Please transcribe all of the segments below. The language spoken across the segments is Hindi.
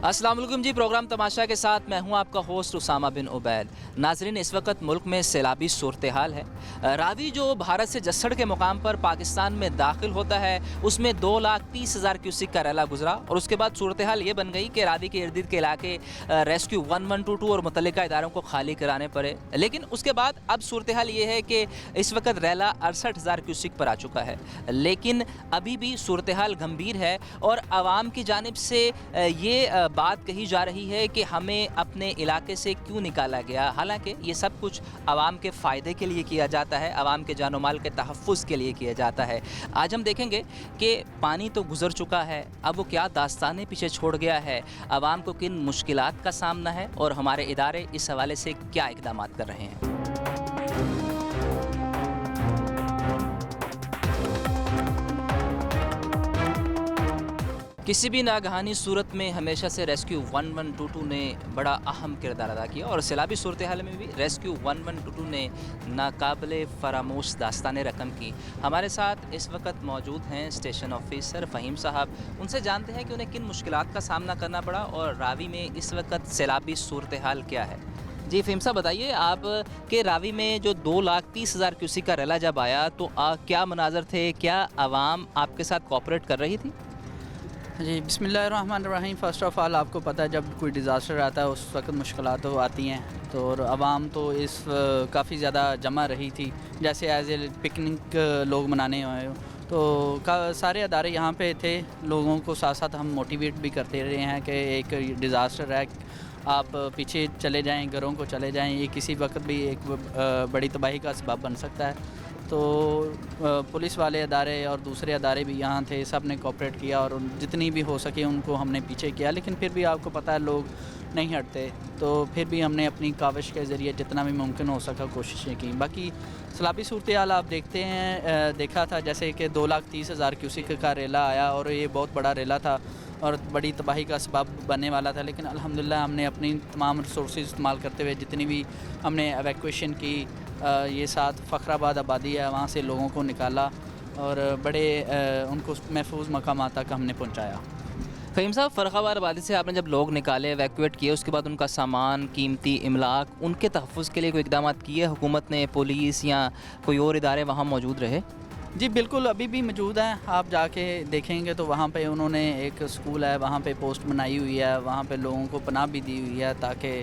अस्सलाम वालेकुम जी। प्रोग्राम तमाशा के साथ मैं हूं आपका होस्ट उसामा बिन उबैद। नाजरीन, इस वक्त मुल्क में सैलाबी सूरत हाल है। रावी जो भारत से जस्सड़ के मुकाम पर पाकिस्तान में दाखिल होता है उसमें 2,30,000 क्यूसिक का रैला गुजरा और उसके बाद सूरत हाल ये बन गई कि रावी के इर्द गिर्द के इलाके रेस्क्यू 1122 और मुतल्लिका इदारों को खाली कराने पड़े। लेकिन उसके बाद अब सूरत हाल ये है कि इस वक्त रैला 68,000 क्यूसिक पर आ चुका है। लेकिन अभी भी सूरत हाल गंभीर है और आवाम की जानिब से ये बात कही जा रही है कि हमें अपने इलाके से क्यों निकाला गया। हालांकि ये सब कुछ आवाम के फ़ायदे के लिए किया जाता है, आवाम के जान माल के तहफ़्फ़ुज़ के लिए किया जाता है। आज हम देखेंगे कि पानी तो गुज़र चुका है, अब वो क्या दास्तानें पीछे छोड़ गया है, आवाम को किन मुश्किलात का सामना है और हमारे इदारे इस हवाले से क्या इक़दाम कर रहे हैं। किसी भी नागहानी सूरत में हमेशा से रेस्क्यू 1122 ने बड़ा अहम किरदार अदा किया और सैलाबी सूरत हाल में भी रेस्क्यू 1122 ने नाकाबिले फरामोश दास्तान रकम की। हमारे साथ इस वक्त मौजूद हैं स्टेशन ऑफिसर फ़हीम साहब। उनसे जानते हैं कि उन्हें किन मुश्किलात का सामना करना पड़ा और रावी में इस वक्त सैलाबी सूरत हाल क्या है। जी फ़हीम साहब, बताइए आप के रावी में जो 2,30,000 क्यूसिक का रैला जब आया तो क्या मनाजर थे, क्या आवाम आपके साथ कोऑपरेट कर रही थी? जी, बिस्मिल्लाहिर्रहमानिर्रहीम। फ़र्स्ट ऑफ़ ऑल आपको पता है जब कोई डिज़ास्टर आता है उस वक्त मुश्किलात तो आती हैं, तो और आवाम तो इस काफ़ी ज़्यादा जमा रही थी, जैसे एज़ ए पिकनिक लोग मनाने आए हो तो सारे अदारे यहाँ पे थे। लोगों को साथ साथ हम मोटिवेट भी करते रहे हैं कि एक डिज़ास्टर है, आप पीछे चले जाएं, घरों को चले जाएं, ये किसी वक्त भी एक बड़ी तबाही का सबब बन सकता है। तो पुलिस वाले अदारे और दूसरे अदारे भी यहाँ थे, सब ने कोऑपरेट किया और जितनी भी हो सके उनको हमने पीछे किया। लेकिन फिर भी आपको पता है लोग नहीं हटते, तो फिर भी हमने अपनी काविश के ज़रिए जितना भी मुमकिन हो सका कोशिशें की। बाकी सैलाबी सूरत हाल आप देखते हैं, देखा था जैसे कि 2,30,000 क्यूसिक का रेला आया और ये बहुत बड़ा रेला था और बड़ी तबाही का सबब बनने वाला था। लेकिन अल्हम्दुलिल्लाह हमने अपनी तमाम रिसोर्सेज इस्तेमाल करते हुए जितनी भी हमने एवैक्यूएशन की, ये साथ फ़खराबाद आबादी है वहाँ से लोगों को निकाला और बड़े उनको महफूज मकाम तक हमने पहुँचाया। फ़हीम साहब, फ़खराबाद आबादी से आपने जब लोग निकाले, एवैक्यूएट किए, उसके बाद उनका सामान, कीमती इमलाक, उनके तहफ़्फ़ुज़ के लिए कोई इक़दाम किए हुकूमत ने, पुलिस या कोई और इदारे वहाँ मौजूद रहे? जी बिल्कुल, अभी भी मौजूद हैं। आप जाके देखेंगे तो वहाँ पे उन्होंने एक स्कूल है, वहाँ पे पोस्ट बनाई हुई है, वहाँ पे लोगों को पनाह भी दी हुई है ताकि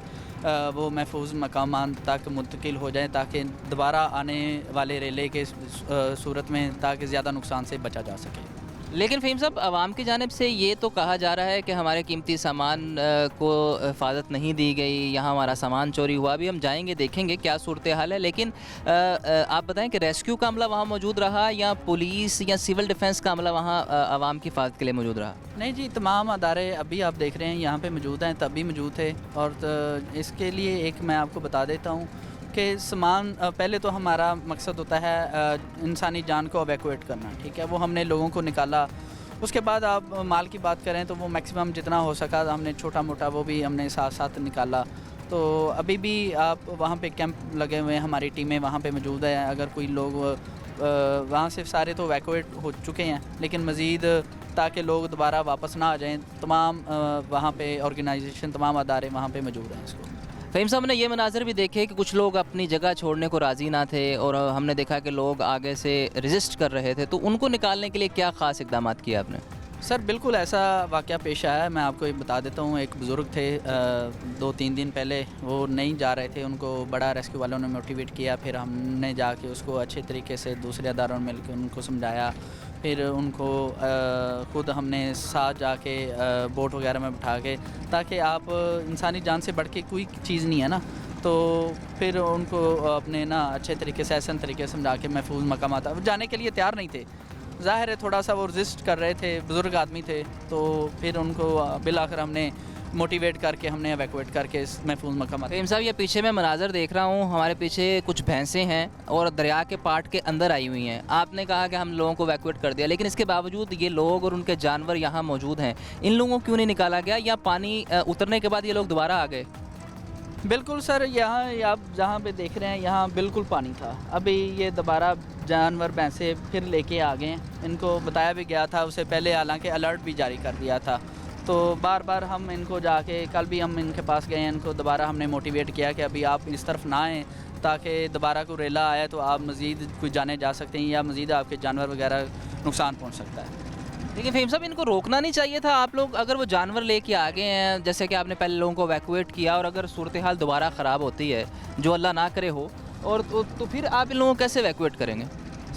वो महफूज मकामान तक मुंतकिल हो जाएँ, ताकि दोबारा आने वाले रेले के सूरत में ताकि ज़्यादा नुकसान से बचा जा सके। लेकिन फ़हीम साहब, आवाम की जानिब से ये तो कहा जा रहा है कि हमारे कीमती सामान को हिफाजत नहीं दी गई, यहाँ हमारा सामान चोरी हुआ। अभी हम जाएंगे देखेंगे क्या सूरत हाल है, लेकिन आप बताएं कि रेस्क्यू का अमला वहाँ मौजूद रहा या पुलिस या सिविल डिफेंस का अमला वहाँ आवाम की हिफाजत के लिए मौजूद रहा? नहीं जी, तमाम अदारे अभी आप देख रहे हैं यहाँ पे मौजूद हैं, तब भी मौजूद थे। और इसके लिए एक मैं आपको बता देता हूँ कि सामान पहले तो हमारा मकसद होता है इंसानी जान को एवैक्यूएट करना, ठीक है, वो हमने लोगों को निकाला। उसके बाद आप माल की बात करें तो वो मैक्सिमम जितना हो सका हमने छोटा मोटा वो भी हमने साथ साथ निकाला। तो अभी भी आप वहाँ पे कैंप लगे हुए हैं, हमारी टीमें वहाँ पे मौजूद हैं। अगर कोई लोग वहाँ से सारे तो एवैक्यूएट हो चुके हैं, लेकिन मज़ीद ताकि लोग दोबारा वापस ना आ जाएँ, तमाम वहाँ पे ऑर्गेनाइजेशन, तमाम अदारे वहाँ पे मौजूद हैं। इसको फ़हीम साहब ने ये मनाज़र भी देखे कि कुछ लोग अपनी जगह छोड़ने को राज़ी ना थे और हमने देखा कि लोग आगे से रेजिस्ट कर रहे थे, तो उनको निकालने के लिए क्या ख़ास इक़दाम किए आपने? सर बिल्कुल ऐसा वाक़या पेश आया है। मैं आपको एक बता देता हूँ। एक बुज़ुर्ग थे, 2-3 दिन पहले वो नहीं जा रहे थे, उनको बड़ा रेस्क्यू वालों ने मोटिवेट किया। फिर हमने जाके उसको अच्छे तरीके से दूसरे अदारों में मिलकर उनको समझाया। फिर उनको ख़ुद हमने साथ जाके बोट वगैरह में बिठा के, ताकि आप इंसानी जान से बढ़ के कोई चीज़ नहीं है ना, तो फिर उनको अपने ना अच्छे तरीके से एहसन तरीके से समझा के महफूज मकाम जाने के लिए तैयार नहीं थे। ज़ाहिर है थोड़ा सा वो रजिस्ट कर रहे थे, बुज़ुर्ग आदमी थे, तो फिर उनको बिल आखिर हमने मोटिवेट करके हमने एवैक्यूएट करके इस महफूज मकाम। फ़हीम साहब, ये पीछे मैं मनाज़र देख रहा हूँ, हमारे पीछे कुछ भैंसें हैं और दरिया के पाट के अंदर आई हुई हैं। आपने कहा कि हम लोगों को एवैक्यूएट कर दिया, लेकिन इसके बावजूद ये लोग और उनके जानवर यहाँ मौजूद हैं। इन लोगों को क्यों नहीं निकाला गया, या पानी उतरने के बाद ये लोग दोबारा आ गए? बिल्कुल सर, यहाँ आप जहाँ पे देख रहे हैं यहाँ बिल्कुल पानी था। अभी ये दोबारा जानवर भैंसे फिर लेके आ गए हैं। इनको बताया भी गया था उससे पहले, हालांकि अलर्ट भी जारी कर दिया था। तो बार बार हम इनको जाके, कल भी हम इनके पास गए हैं, इनको दोबारा हमने मोटिवेट किया कि अभी आप इस तरफ ना आएँ, ताकि दोबारा कोई रेला आया तो आप मज़ीद कुछ जाने जा सकते हैं या मज़ीद आपके जानवर वगैरह नुकसान पहुँच सकता है। लेकिन फ़हीम साहब, इनको रोकना नहीं चाहिए था आप लोग? अगर वो जानवर लेके आ गए हैं, जैसे कि आपने पहले लोगों को एवैक्यूएट किया, और अगर सूरत हाल दोबारा ख़राब होती है, जो अल्लाह ना करे हो, और तो फिर आप इन लोगों को कैसे एवैक्यूएट करेंगे?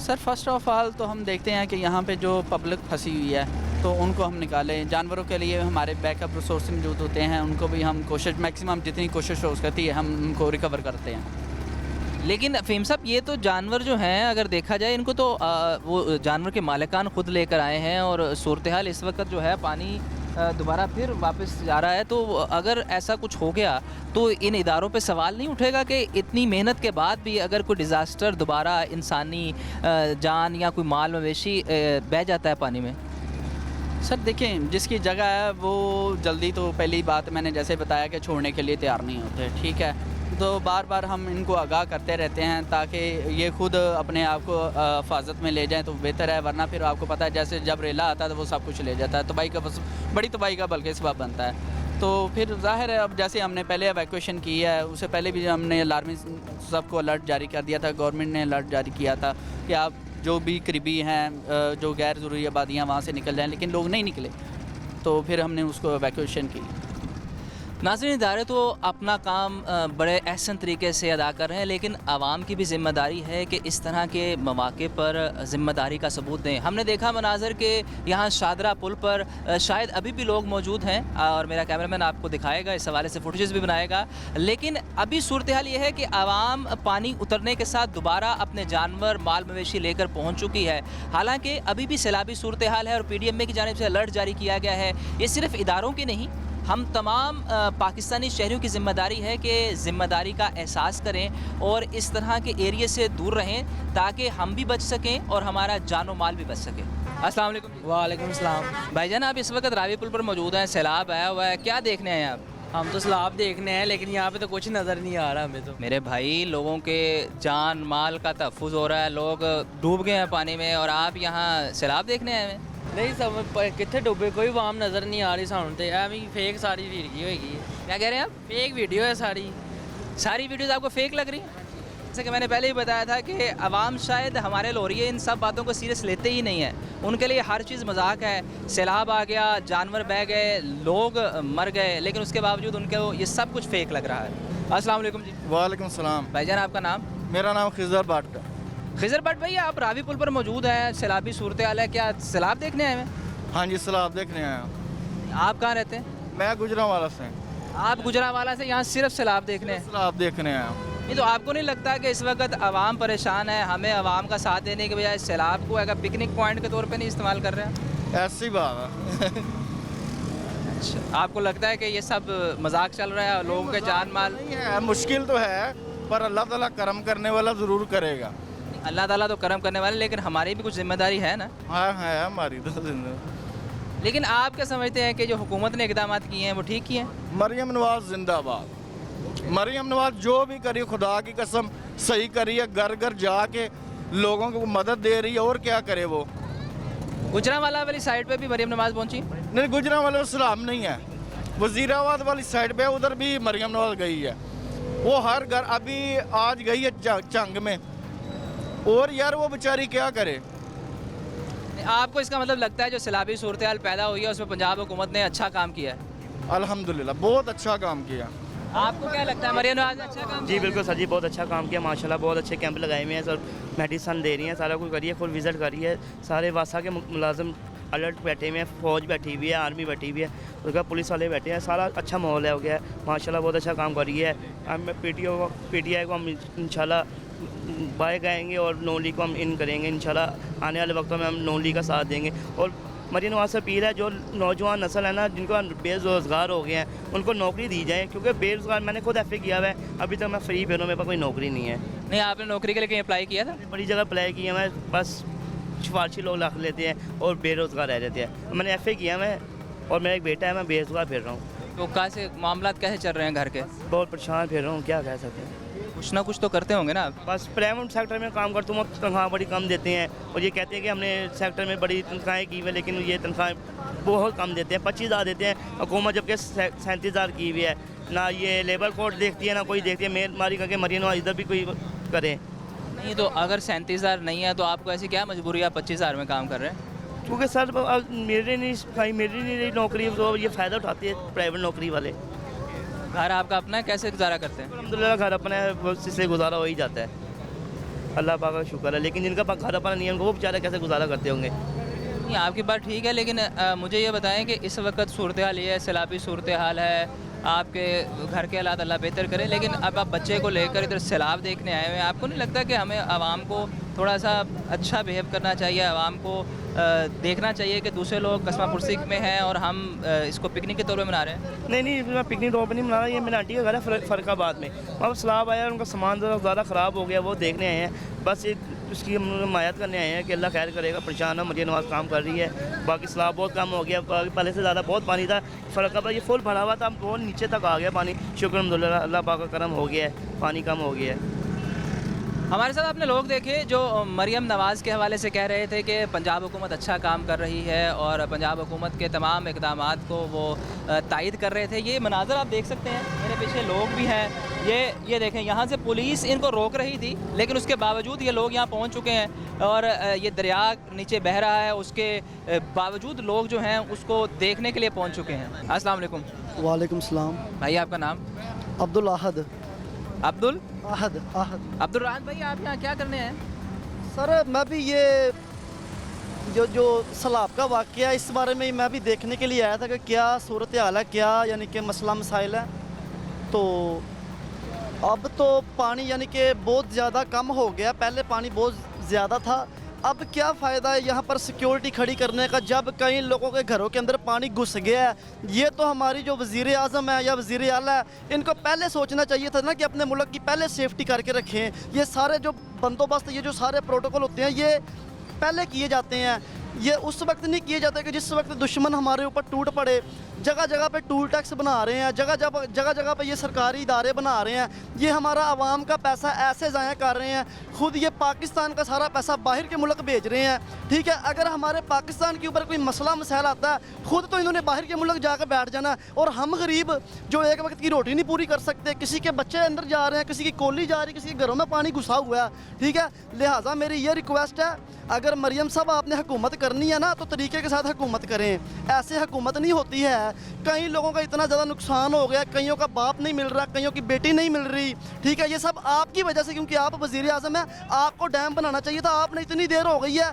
सर फर्स्ट ऑफ ऑल तो हम देखते हैं कि यहाँ पे जो पब्लिक फंसी हुई है तो उनको हम निकालें। जानवरों के लिए हमारे बैकअप रिसोर्स मौजूद होते हैं, उनको भी हम कोशिश मैक्सिमम जितनी कोशिश हो सकती है हम उनको रिकवर करते हैं। लेकिन फ़हीम साहब, ये तो जानवर जो हैं, अगर देखा जाए, इनको तो वो जानवर के मालिकान ख़ुद लेकर आए हैं, और सूरत हाल इस वक्त जो है, पानी दोबारा फिर वापस जा रहा है। तो अगर ऐसा कुछ हो गया तो इन इदारों पे सवाल नहीं उठेगा कि इतनी मेहनत के बाद भी अगर कोई डिज़ास्टर दोबारा इंसानी जान या कोई माल मवेशी बह जाता है पानी में? सर देखें, जिसकी जगह है वो जल्दी, तो पहली बात मैंने जैसे बताया कि छोड़ने के लिए तैयार नहीं होते, ठीक है। तो बार बार हम इनको आगाह करते रहते हैं ताकि ये खुद अपने आप को हिफाजत में ले जाएं तो बेहतर है, वरना फिर आपको पता है जैसे जब रेला आता है तो वो सब कुछ ले जाता है, तबाही का बड़ी तबाही का बल्कि सबब बनता है। तो फिर ज़ाहिर है, अब जैसे हमने पहले एवैक्यूएशन की है, उससे पहले भी हमने अलार्मी सबको अलर्ट जारी कर दिया था, गवर्नमेंट ने अलर्ट जारी किया था कि आप जो भी करीबी हैं, जो गैर ज़रूरी आबादियाँ, वहाँ से निकल जाएँ, लेकिन लोग नहीं निकले, तो फिर हमने उसको एवैक्यूएशन की। नाज़रीन, इदारे तो अपना काम बड़े अहसन तरीके से अदा कर रहे हैं, लेकिन आवाम की भी ज़िम्मेदारी है कि इस तरह के मौक़े पर ज़िम्मेदारी का सबूत दें। हमने देखा मनाज़र के यहाँ शादरा पुल पर शायद अभी भी लोग मौजूद हैं, और मेरा कैमरामैन आपको दिखाएगा, इस हवाले से फुटेजेस भी बनाएगा। लेकिन अभी सूरत हाल ये है कि आवाम पानी उतरने के साथ दोबारा अपने जानवर, माल मवेशी लेकर पहुँच चुकी है। हालाँकि अभी भी सैलाबी सूरत हाल है, और PDMA की जानिब से अलर्ट जारी किया गया है। ये सिर्फ़ इदारों की नहीं, हम तमाम पाकिस्तानी शहरियों की ज़िम्मेदारी है कि ज़िम्मेदारी का एहसास करें और इस तरह के एरिए से दूर रहें, ताकि हम भी बच सकें और हमारा जानो माल भी बच सके। अस्सलाम वालेकुम। वालेकुम सलाम। भाईजान, आप इस वक्त रावी पुल पर मौजूद हैं, सैलाब आया हुआ है, क्या देखने आए हैं आप? हम तो सैलाब देखने हैं, लेकिन यहाँ पे तो कुछ नज़र नहीं आ रहा हमें तो। मेरे भाई, लोगों के जान माल का तहफ़्फ़ुज़ हो रहा है, लोग डूब गए हैं पानी में, और आप यहाँ सैलाब देखने आए हैं? नहीं सब कितने डूबे, कोई वाम नज़र नहीं आ रही सानू तो। एवं फेक सारी वीडियो होगी। क्या कह रहे हैं आप? फेक वीडियो है सारी। सारी वीडियोज़ आपको फेक लग रही हैं? जैसे कि मैंने पहले ही बताया था कि अवाम शायद हमारे लोरिये इन सब बातों को सीरियस लेते ही नहीं है। उनके लिए हर चीज़ मजाक है। सैलाब आ गया, जानवर बह गए, लोग मर गए, लेकिन उसके बावजूद उनको ये सब कुछ फेक लग रहा है। अस्सलाम वालेकुम जी। वालेकुम सलाम। भाईजान, आपका नाम? मेरा नाम खिज़र भट्ट। खिज़र भट्ट भाई, आप रावी पुल पर मौजूद हैं, सैलाबी सूरत हाल है, क्या सैलाब देखने आए हैं? हाँ जी, सैलाब देखने आया। आप कहाँ रहते हैं? मैं गुजरांवाला से। आप गुजरांवाला से यहाँ सिर्फ सैलाब देखने? सैलाब देखने आया। नहीं तो आपको नहीं लगता कि इस वक्त आवाम परेशान है, हमें आवाम का साथ देने के बजाय सैलाब को अगर पिकनिक पॉइंट के तौर पे नहीं इस्तेमाल कर रहे हैं? ऐसी बात है। अच्छा, आपको लगता है कि ये सब मजाक चल रहा है, लोगों के जान माल? नहीं है, मुश्किल तो है, पर अल्लाह ताला करम करने वाला ज़रूर करेगा। अल्लाह ताला तो करम करने वाले, लेकिन हमारी भी कुछ जिम्मेदारी है ना? हाँ है हमारी तो जिंदगी। लेकिन आप क्या समझते हैं कि जो हुकूमत ने इकदाम किए हैं वो ठीक किए हैं? मरियम नवाज जिंदाबाद। मरियम नवाज जो भी करी, खुदा की कसम सही करी है, घर घर जाके लोगों को मदद दे रही है, और क्या करे वो। गुजरांवाला वाली साइड पे भी मरियम नवाज पहुंची? नहीं, गुजरांवाला सलाम नहीं है, वजीराबाद वाली साइड पे उधर भी मरियम नवाज गई है। वो हर घर, अभी आज गई है चंग में, और यार वो बेचारी क्या करे। आपको इसका मतलब लगता है जो सैलाबी सूरत हाल पैदा हुई है उसमें पंजाब हुकूमत ने अच्छा काम किया है? अल्हम्दुलिल्लाह बहुत अच्छा काम किया। आपको क्या लगता है, मरियम नवाज ने अच्छा काम जी किया? बिल्कुल सर जी, बहुत अच्छा काम किया माशाल्लाह। बहुत अच्छे कैंप लगाए हुए हैं सर, मेडिसन दे रही हैं, सारा कुछ करिए, फुल विजिट करिए। सारे वासा के मुलाजिम अलर्ट बैठे हुए हैं, फौज बैठी हुई है, आर्मी बैठी हुई है, उसका पुलिस वाले बैठे हैं, सारा अच्छा माहौल है हो गया है माशाल्लाह। बहुत अच्छा काम कर रही है। हम PTI को हम इंशाल्लाह बाय गाएंगे और नॉन लीग को हम इन करेंगे इंशाल्लाह। आने वाले वक्तों में हम नॉन लीग का साथ देंगे। और मरियम नवाज से अपील है, जो नौजवान नस्ल है ना, जिनको बेरोज़गार हो गए हैं, उनको नौकरी दी जाए, क्योंकि बेरोज़गार, मैंने खुद FA किया हुआ है, अभी तक मैं फ्री बैठा हूँ, मेरे पास कोई नौकरी नहीं है। नहीं, आपने नौकरी के लिए कहीं अप्लाई किया था? बड़ी जगह अप्लाई किया मैं, बस सिफारशी लोग रख लेते हैं और बेरोज़गार रह जाते हैं। मैंने FA किया मैं, और मेरा एक बेटा है, मैं बेरोज़गार फिर रहा हूँ। तो कैसे मामला कैसे चल रहे हैं घर के? बहुत परेशान फिर रहा हूँ, क्या कह सकते हैं। कुछ ना कुछ तो करते होंगे ना आप? बस प्राइवेट सेक्टर में काम करता हूँ, तनख्वाह बड़ी कम देते हैं, और ये कहते हैं कि हमने सेक्टर में बड़ी तनख्वाहें की हुई, लेकिन ये तनख्वाह बहुत कम देते हैं, 25,000 देते हैं हुकूमत, जबकि 37,000 की हुई है। ना ये लेबर कोड देखती है ना कोई देखती है, मेहरबानी करके मरीन नवाज इधर भी कोई करे। नहीं तो अगर 37,000 नहीं है तो आपको ऐसी क्या मजबूरी है, आप 25,000 में काम कर रहे हैं? क्योंकि सर अब मेरे नहीं रही नौकरी, तो ये फ़ायदा उठाती है प्राइवेट नौकरी वाले। घर आपका अपना है, कैसे गुजारा करते हैं? अल्हम्दुलिल्लाह घर अपना है, बस इससे गुजारा हो ही जाता है, अल्लाह पाक का शुक्र है। लेकिन जिनका घर अपना नहीं है उनको वो बेचारे कैसे गुजारा करते होंगे। नहीं आपकी बात ठीक है, लेकिन मुझे ये बताएं कि इस वक्त सूरत हाल ये है, सैलाबी सूरत हाल है, आपके घर के हालात अल्लाह बेहतर करे, लेकिन अब आप बच्चे को लेकर इधर सैलाब देखने आए हुए हैं, आपको नहीं लगता कि हमें आवाम को थोड़ा सा अच्छा बिहेव करना चाहिए, आवाम को देखना चाहिए कि दूसरे लोग कस्बा पुरसिक में हैं और हम इसको पिकनिक के तौर पर मना रहे हैं? नहीं मैं पिकनिक तौर पर नहीं मना रहा, ये मेरी आंटी का घर है फ़रखाबाद में। अब सैलाब आया, उनका सामान ज़्यादा ख़राब हो गया, वो देखने आए हैं, बस एक उसकी हम हिमायत करने आए हैं कि अल्लाह खैर करेगा। परेशान है, मरियम नवाज़ काम कर रही है, बाकी सैलाब बहुत कम हो गया, पहले से ज़्यादा बहुत पानी था फ़रखाबाद, ये फुल भरा हुआ था, बहुत नीचे तक आ गया पानी। शुक्र अल्हम्दुलिल्लाह, अल्लाह पाक का करम हो गया है, पानी कम हो गया है। हमारे साथ आपने लोग देखे जो मरियम नवाज़ के हवाले से कह रहे थे कि पंजाब हुकूमत अच्छा काम कर रही है और पंजाब हुकूमत के तमाम इक़दामात को वो तायद कर रहे थे। ये मनाज़र आप देख सकते हैं, मेरे पीछे लोग भी हैं, ये देखें, यहाँ से पुलिस इनको रोक रही थी, लेकिन उसके बावजूद ये लोग यहाँ पहुँच चुके हैं और ये दरिया नीचे बह रहा है, उसके बावजूद लोग जो हैं उसको देखने के लिए पहुँच चुके हैं। अस्सलाम वालेकुम। वालेकुम सलाम। भाई आपका नाम? अब्दुल अहद। अब्दुल अहद राहत भाई, आप यहाँ क्या करने हैं? सर मैं भी ये जो सैलाब का वाक़या है इस बारे में मैं भी देखने के लिए आया था कि क्या सूरत हाल है, क्या यानी कि मसला मसाइल है। तो अब तो पानी यानी कि बहुत ज़्यादा कम हो गया, पहले पानी बहुत ज़्यादा था। अब क्या फ़ायदा है यहाँ पर सिक्योरिटी खड़ी करने का जब कई लोगों के घरों के अंदर पानी घुस गया है। ये तो हमारी जो वज़ीर आज़म है या वज़ीर आला है, इनको पहले सोचना चाहिए था ना कि अपने मुल्क की पहले सेफ्टी करके रखें। ये सारे जो बंदोबस्त, ये जो सारे प्रोटोकॉल होते हैं, ये पहले किए जाते हैं, ये उस वक्त नहीं किए जाते कि जिस वक्त दुश्मन हमारे ऊपर टूट पड़े। जगह जगह पे टूल टैक्स बना रहे हैं, जगह जगह पे ये सरकारी इदारे बना रहे हैं, ये हमारा आवाम का पैसा ऐसे ज़ाया कर रहे हैं। खुद ये पाकिस्तान का सारा पैसा बाहर के मुल्क भेज रहे हैं, ठीक है। अगर हमारे पाकिस्तान के ऊपर कोई मसला मसाइल आता है, खुद तो इन्होंने बाहर के मुल्क जाकर बैठ जाना, और हम गरीब जो एक वक्त की रोटी नहीं पूरी कर सकते, किसी के बच्चे अंदर जा रहे हैं, किसी की कोली जा रही है, किसी के घरों में पानी घुसा हुआ है, ठीक है। लिहाजा मेरी ये रिक्वेस्ट है, अगर मरियम साहब आपने हुकूमत करनी है ना तो तरीके के साथ हुकूमत करें, ऐसे हुकूमत नहीं होती है। कई लोगों का इतना ज़्यादा नुकसान हो गया, कईयों का बाप नहीं मिल रहा, कईयों की बेटी नहीं मिल रही, ठीक है। ये सब आपकी वजह से, क्योंकि आप वज़ीर आज़म हैं, आपको डैम बनाना चाहिए था। आपने इतनी देर हो गई है,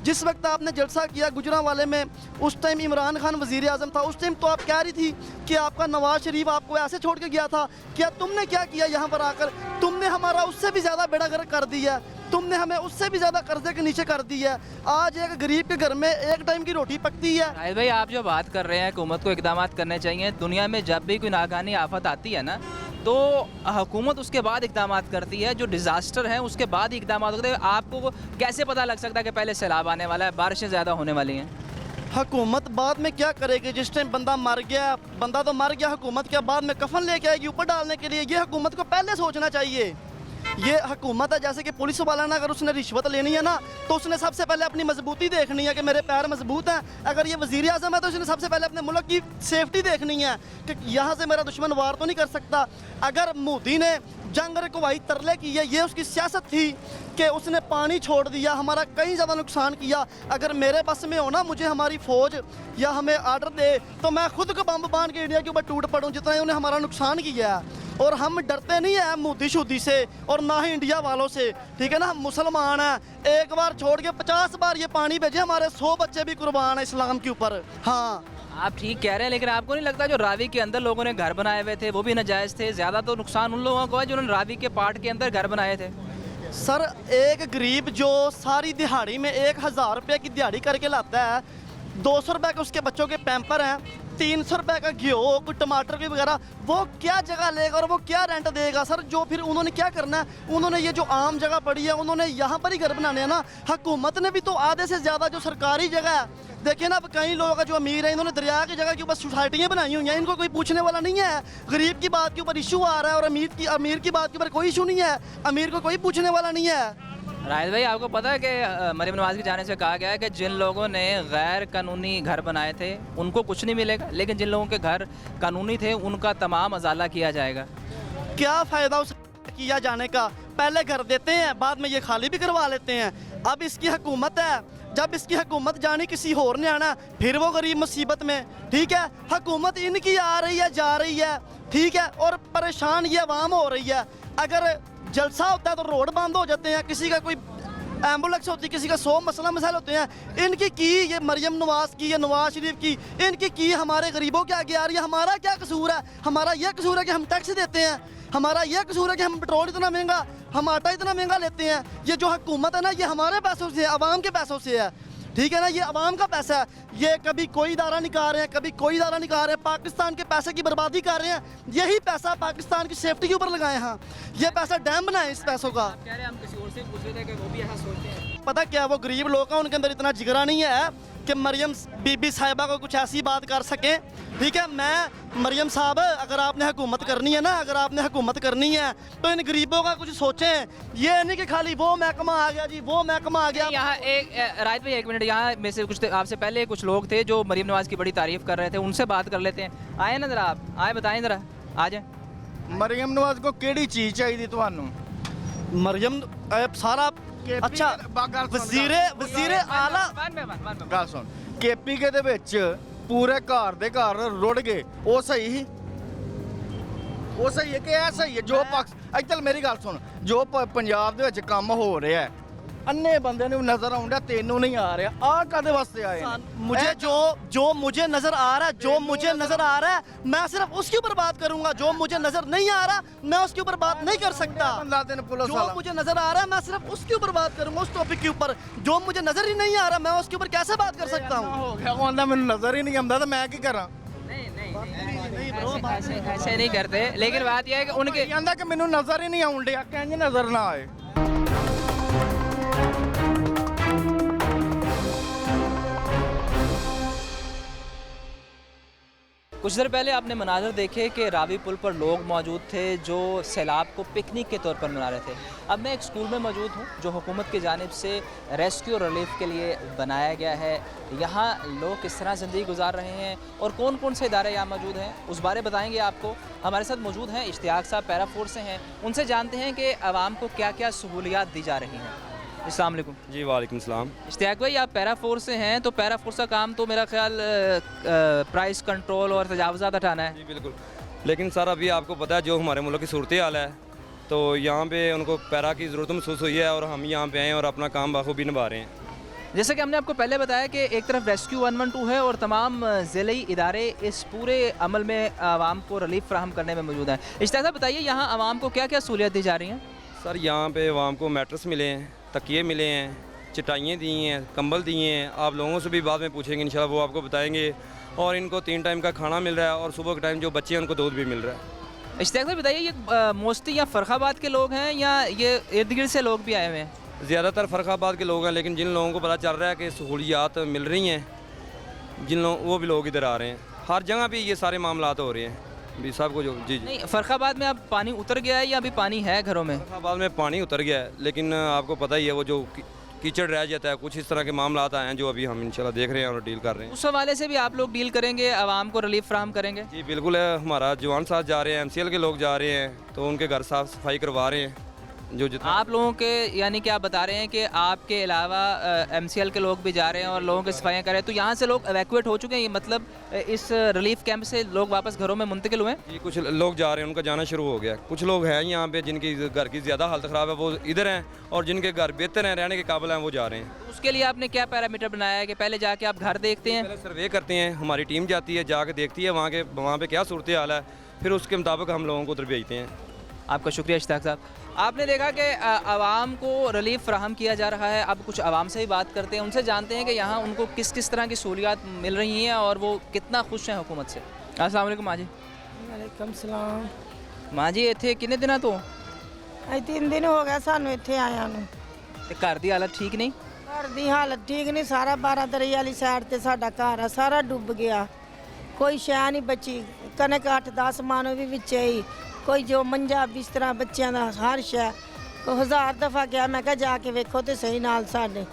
जिस वक्त आपने जलसा किया गुजरांवाले में, उस टाइम इमरान खान वज़ीर आज़म था, उस टाइम तो आप कह रही थी कि आपका नवाज़ शरीफ आपको ऐसे छोड़ के गया था। क्या तुमने क्या किया यहाँ पर आकर? तुमने हमारा उससे भी ज़्यादा बेड़ा गर्क कर दिया, तुमने हमें उससे भी ज़्यादा कर्जे के नीचे कर दिया। आज एक गरीब के घर में एक टाइम की रोटी पकती है। राहिल भाई, आप जो बात कर रहे हैं हुकूमत को इकदाम करने चाहिए, दुनिया में जब भी कोई नागानी आफत आती है ना तो हुकूमत उसके बाद इकदाम करती है, जो डिज़ास्टर है उसके बाद ही इकदाम होते हैं। आपको कैसे पता लग सकता है कि पहले सैलाब आने वाला है, बारिशें ज़्यादा होने वाली हैं? हुकूमत बाद में क्या करेगी? जिस टाइम बंदा मर गया, बंदा तो मर गया, हुकूमत क्या बाद में कफन लेके आएगी ऊपर डालने के लिए? ये हुकूमत को पहले सोचना चाहिए। ये हुकूमत है, जैसे कि पुलिस वाला ना, अगर उसने रिश्वत लेनी है ना तो उसने सबसे पहले अपनी मजबूती देखनी है कि मेरे पैर मजबूत हैं। अगर ये वज़ीर आज़म है तो उसने सबसे पहले अपने मुल्क की सेफ्टी देखनी है कि यहाँ से मेरा दुश्मन वार तो नहीं कर सकता। अगर मोदी ने जंग रखवाई तरले की है, ये उसकी सियासत थी कि उसने पानी छोड़ दिया, हमारा कहीं ज़्यादा नुकसान किया। अगर मेरे बस में हो ना, मुझे हमारी फ़ौज या हमें आर्डर दे तो मैं खुद को बम बांध के इंडिया के ऊपर टूट पड़ूँ जितना उन्हें हमारा नुकसान किया है। और हम डरते नहीं हैं मोदी शुदी से और ना ही इंडिया वालों से, ठीक है ना। हम मुसलमान हैं, एक बार छोड़ के 50 बार ये पानी भेजे, हमारे 100 बच्चे भी कुर्बान है इस्लाम के ऊपर। हाँ, आप ठीक कह रहे हैं, लेकिन आपको नहीं लगता जो रावी के अंदर लोगों ने घर बनाए हुए थे वो भी नाजायज़ थे? ज़्यादा तो नुकसान उन लोगों को है जिन्होंने रावी के पार्ट के अंदर घर बनाए थे। सर एक गरीब जो सारी दिहाड़ी में 1000 रुपये की दिहाड़ी करके लाता है, 200 रुपये के उसके बच्चों के पैम्पर हैं, 300 रुपये का घी, कोई टमाटर की वगैरह, वो क्या जगह लेगा और वो क्या रेंट देगा? सर जो फिर उन्होंने क्या करना है, उन्होंने ये जो आम जगह पड़ी है उन्होंने यहाँ पर ही घर बनाने हैं ना। हुकूमत ने भी तो आधे से ज़्यादा जो सरकारी जगह है, देखिए ना, अब कई लोगों का जो अमीर है, इन्होंने दरिया की जगह के ऊपर सोसाइटियाँ बनाई हुई हैं, इनको कोई पूछने वाला नहीं है। गरीब की बात के ऊपर इशू आ रहा है और अमीर की बात के ऊपर कोई इशू नहीं है, अमीर को कोई पूछने वाला नहीं है। राहिल भाई, आपको पता है कि मरीम नवाज की जाने से कहा गया है कि जिन लोगों ने गैर कानूनी घर बनाए थे उनको कुछ नहीं मिलेगा, लेकिन जिन लोगों के घर कानूनी थे उनका तमाम अजाला किया जाएगा। क्या फ़ायदा उस किया जाने का? पहले घर देते हैं, बाद में ये खाली भी करवा लेते हैं। अब इसकी हुकूमत है, जब इसकी हुकूमत जानी किसी और ने आना, फिर वो गरीब मुसीबत में। ठीक है, हुकूमत इनकी आ रही है, जा रही है, ठीक है, और परेशान ये आवाम हो रही है। अगर जलसा होता है तो रोड बंद हो जाते हैं, किसी का कोई एम्बुलेंस होती है, किसी का 100 मसला मसाइल होते हैं। इनकी की ये मरियम नवाज की, ये नवाज शरीफ की, इनकी की हमारे गरीबों के आगे आ रही है। हमारा क्या कसूर है? हमारा यह कसूर है कि हम टैक्स देते हैं, हमारा यह कसूर है कि हम पेट्रोल इतना महंगा, हम आटा इतना महंगा लेते हैं। ये जो हुकूमत है ना, ये हमारे पैसों से है, आवाम के पैसों से है। ठीक है ना, ये आवाम का पैसा है। ये कभी कोई इदारा निकाल रहे हैं, कभी कोई इदारा निकाल रहे हैं, पाकिस्तान के पैसे की बर्बादी कर रहे हैं। यही पैसा पाकिस्तान की सेफ्टी के ऊपर लगाए हैं। ये पैसा डैम बनाए इस पैसों का। कह रहे हम किसी और से पूछ रहे थे कि वो भी ऐसा सोचते हैं। पता क्या, वो गरीब लोग हैं, उनके अंदर इतना जिगरा नहीं है कि मरियम बीबी साहिबा को कुछ ऐसी बात कर सकें। ठीक है, मैं मरियम साहब, अगर आपने हुकूमत करनी है ना, अगर आपने हुकूमत करनी है तो इन गरीबों का कुछ सोचें। ये नहीं कि खाली वो महकमा आ गया जी, वो महकमा आ गया। यहाँ एक राहिल भाई, एक मिनट, यहाँ में से कुछ आपसे पहले कुछ लोग थे जो मरीम नवाज की बड़ी तारीफ कर रहे थे, उनसे बात कर लेते हैं। आए ना जरा, आप आए, बताएं जरा, आ जाए। मरियम नवाज को केड़ी चीज़ चाहिए ਤੁਹਾਨੂੰ? मरियम सारा अच्छा वजीरे आला ਗੱਲ ਸੁਣ, ਕੇਪੀਕੇ ਦੇ ਵਿੱਚ ਪੂਰੇ ਘਰ ਦੇ ਘਰ ਰੁੜ ਗਏ, ਉਹ ਸਹੀ ਸੀ? ਉਹ ਸਹੀ ਹੈ ਕਿ ਇਹ ਸਹੀ ਹੈ? ਜੋ ਇੱਧਰ ਮੇਰੀ ਗੱਲ ਸੁਣ, ਜੋ ਪੰਜਾਬ ਦੇ ਵਿੱਚ ਕੰਮ ਹੋ ਰਿਹਾ ਹੈ, अन्ने बंदे ने नजर आउंदा, तेनू नहीं आ रहा। आ कादे वास्ते आए हैं? मुझे जो मुझे नजर आ रहा है, जो मुझे नजर आ रहा है, मैं सिर्फ उसके ऊपर बात करूंगा। जो मुझे नजर नहीं आ रहा, मैं उसके ऊपर बात नहीं कर सकता। बंदा तेन पुलिस जो वाला मुझे नजर आ रहा है, मैं सिर्फ उसके ऊपर बात करूंगा, उस टॉपिक के ऊपर। जो मुझे नजर ही नहीं आ रहा, मैं उसके ऊपर कैसे बात कर सकता हूँ? हो गया, वो आंदा मैनू नजर ही नहीं आंदा, तो मैं की करा? ऐसे नहीं करते, लेकिन बात यह है कि उनके आंदा कि मैनू नजर ही नहीं आउन डिया, किंज नजर ना आए? कुछ देर पहले आपने मनाजर देखे कि रावी पुल पर लोग मौजूद थे जो सैलाब को पिकनिक के तौर पर मना रहे थे। अब मैं एक स्कूल में मौजूद हूँ जो हुकूमत की जानिब से रेस्क्यू और रिलीफ के लिए बनाया गया है। यहाँ लोग किस तरह ज़िंदगी गुजार रहे हैं और कौन कौन से इदारे यहाँ मौजूद हैं, उस बारे बताएंगे आपको। हमारे साथ मौजूद हैं इश्तियाक साहब, पैरा फोर्स से हैं। उनसे जानते हैं कि आवाम को क्या क्या सहूलियात दी जा रही हैं। अस्सलाम वालेकुम। जी वालेकुम सलाम। इश्तियाक भाई, आप पैरा फोर्स से हैं, तो पैरा फोर्स का काम तो मेरा ख्याल प्राइस कंट्रोल और तजावज़ात हटाना है। जी बिल्कुल, लेकिन सर अभी आपको पता है जो हमारे मुल्क की सूरत हाल है, तो यहाँ पे उनको पैरा की ज़रूरत महसूस हुई है और हम यहाँ पे आए हैं और अपना काम बखूबी निभा रहे हैं। जैसे कि हमने आपको पहले बताया कि एक तरफ रेस्क्यू 112 है और तमाम ज़िले इदारे इस पूरे अमल में आवाम को रिलीफ फ्राहम करने में मौजूद हैं। इश्तियाक साहब बताइए, यहाँ आवाम को क्या क्या सहूलियत दी जा रही हैं? सर यहाँ पे आवाम को मैट्रेस मिले हैं, तकिए मिले हैं, चटाइयाँ दी हैं, कंबल दिए हैं। आप लोगों से भी बाद में पूछेंगे इंशाल्लाह, वो आपको बताएंगे। और इनको 3 टाइम का खाना मिल रहा है और सुबह के टाइम जो बच्चे हैं उनको दूध भी मिल रहा है। इश्तियाक साहब बताइए, ये मोस्टली या फ़र्खाबाद के लोग हैं या ये इर्द गिर्द से लोग भी आए हुए हैं? ज़्यादातर फ़र्खाबाद के लोग हैं, लेकिन जिन लोगों को पता चल रहा है कि सहूलियात मिल रही हैं, जिन लोग वो भी लोग इधर आ रहे हैं। हर जगह पे ये सारे मामलात हो रहे हैं भी सब को जो जी जी। नहीं, फ़र्खाबाद में अब पानी उतर गया है या अभी पानी है घरों में? फ़र्खाबाद में पानी उतर गया है, लेकिन आपको पता ही है वो जो कीचड़ रह जाता है, कुछ इस तरह के मामला आए हैं जो अभी हम इंशाल्लाह देख रहे हैं और डील कर रहे हैं। उस हवाले से भी आप लोग डील करेंगे, आवाम को रिलीफ फ्राहम करेंगे? जी बिल्कुल है, हमारा जवान साथ जा रहे हैं, MCL के लोग जा रहे हैं, तो उनके घर साफ सफाई करवा रहे हैं। जो जितना आप लोगों के, यानी कि आप बता रहे हैं कि आपके अलावा MCL के लोग भी जा रहे हैं और लोगों की सफाइयाँ कर रहे हैं, तो यहाँ से लोग एवैक्यूएट हो चुके हैं? ये मतलब इस रिलीफ कैंप से लोग वापस घरों में मुंतकिल हुए हैं? जी कुछ लोग जा रहे हैं, उनका जाना शुरू हो गया। कुछ लोग हैं यहाँ पे जिनकी घर की ज़्यादा हालत ख़राब है, वो इधर हैं, और जिनके घर बेहतर हैं, रहने के काबिल हैं, वो जा रहे हैं। तो उसके लिए आपने क्या पैरामीटर बनाया है कि पहले जाके आप घर देखते हैं? पहले सर्वे करते हैं, हमारी टीम जाती है, जाके देखती है वहाँ पे क्या सूरत हाल है, फिर उसके मुताबिक हम लोगों को उधर भेजते हैं। आपका शुक्रिया इश्तियाक साहब। आपने देखा कि आवाम को रिलीफ फ्राहम किया जा रहा है। अब कुछ आवाम से ही बात करते हैं, उनसे जानते हैं कि यहाँ उनको किस किस तरह की सहूलियात मिल रही हैं और वो कितना खुश हैं हुकूमत से। अस्सलाम वालेकुम माँ जी। वालेकुम सलाम। माँ जी, इत्थे किन्ने दिनों तो? अज 3 दिन हो गए सानू इत्थे आया नू। ते घर दी हालत ठीक नहीं? घर दी हालत ठीक नहीं, सारा 12 दरिया वाली साइड ते साडा घर है, सारा डुब गया, कोई शै नहीं बची। कनक 8-10 मन भी विच ही, कोई जो मंजा बिस्तरा बच्चों का हर शै 1000 ਦਫਾ ਗਿਆ ਮੈਂ ਕਿਹਾ ਜਾ ਕੇ ਵੇਖੋ ਤੇ ਸਹੀ ਨਾਲ ਸਾਡੇ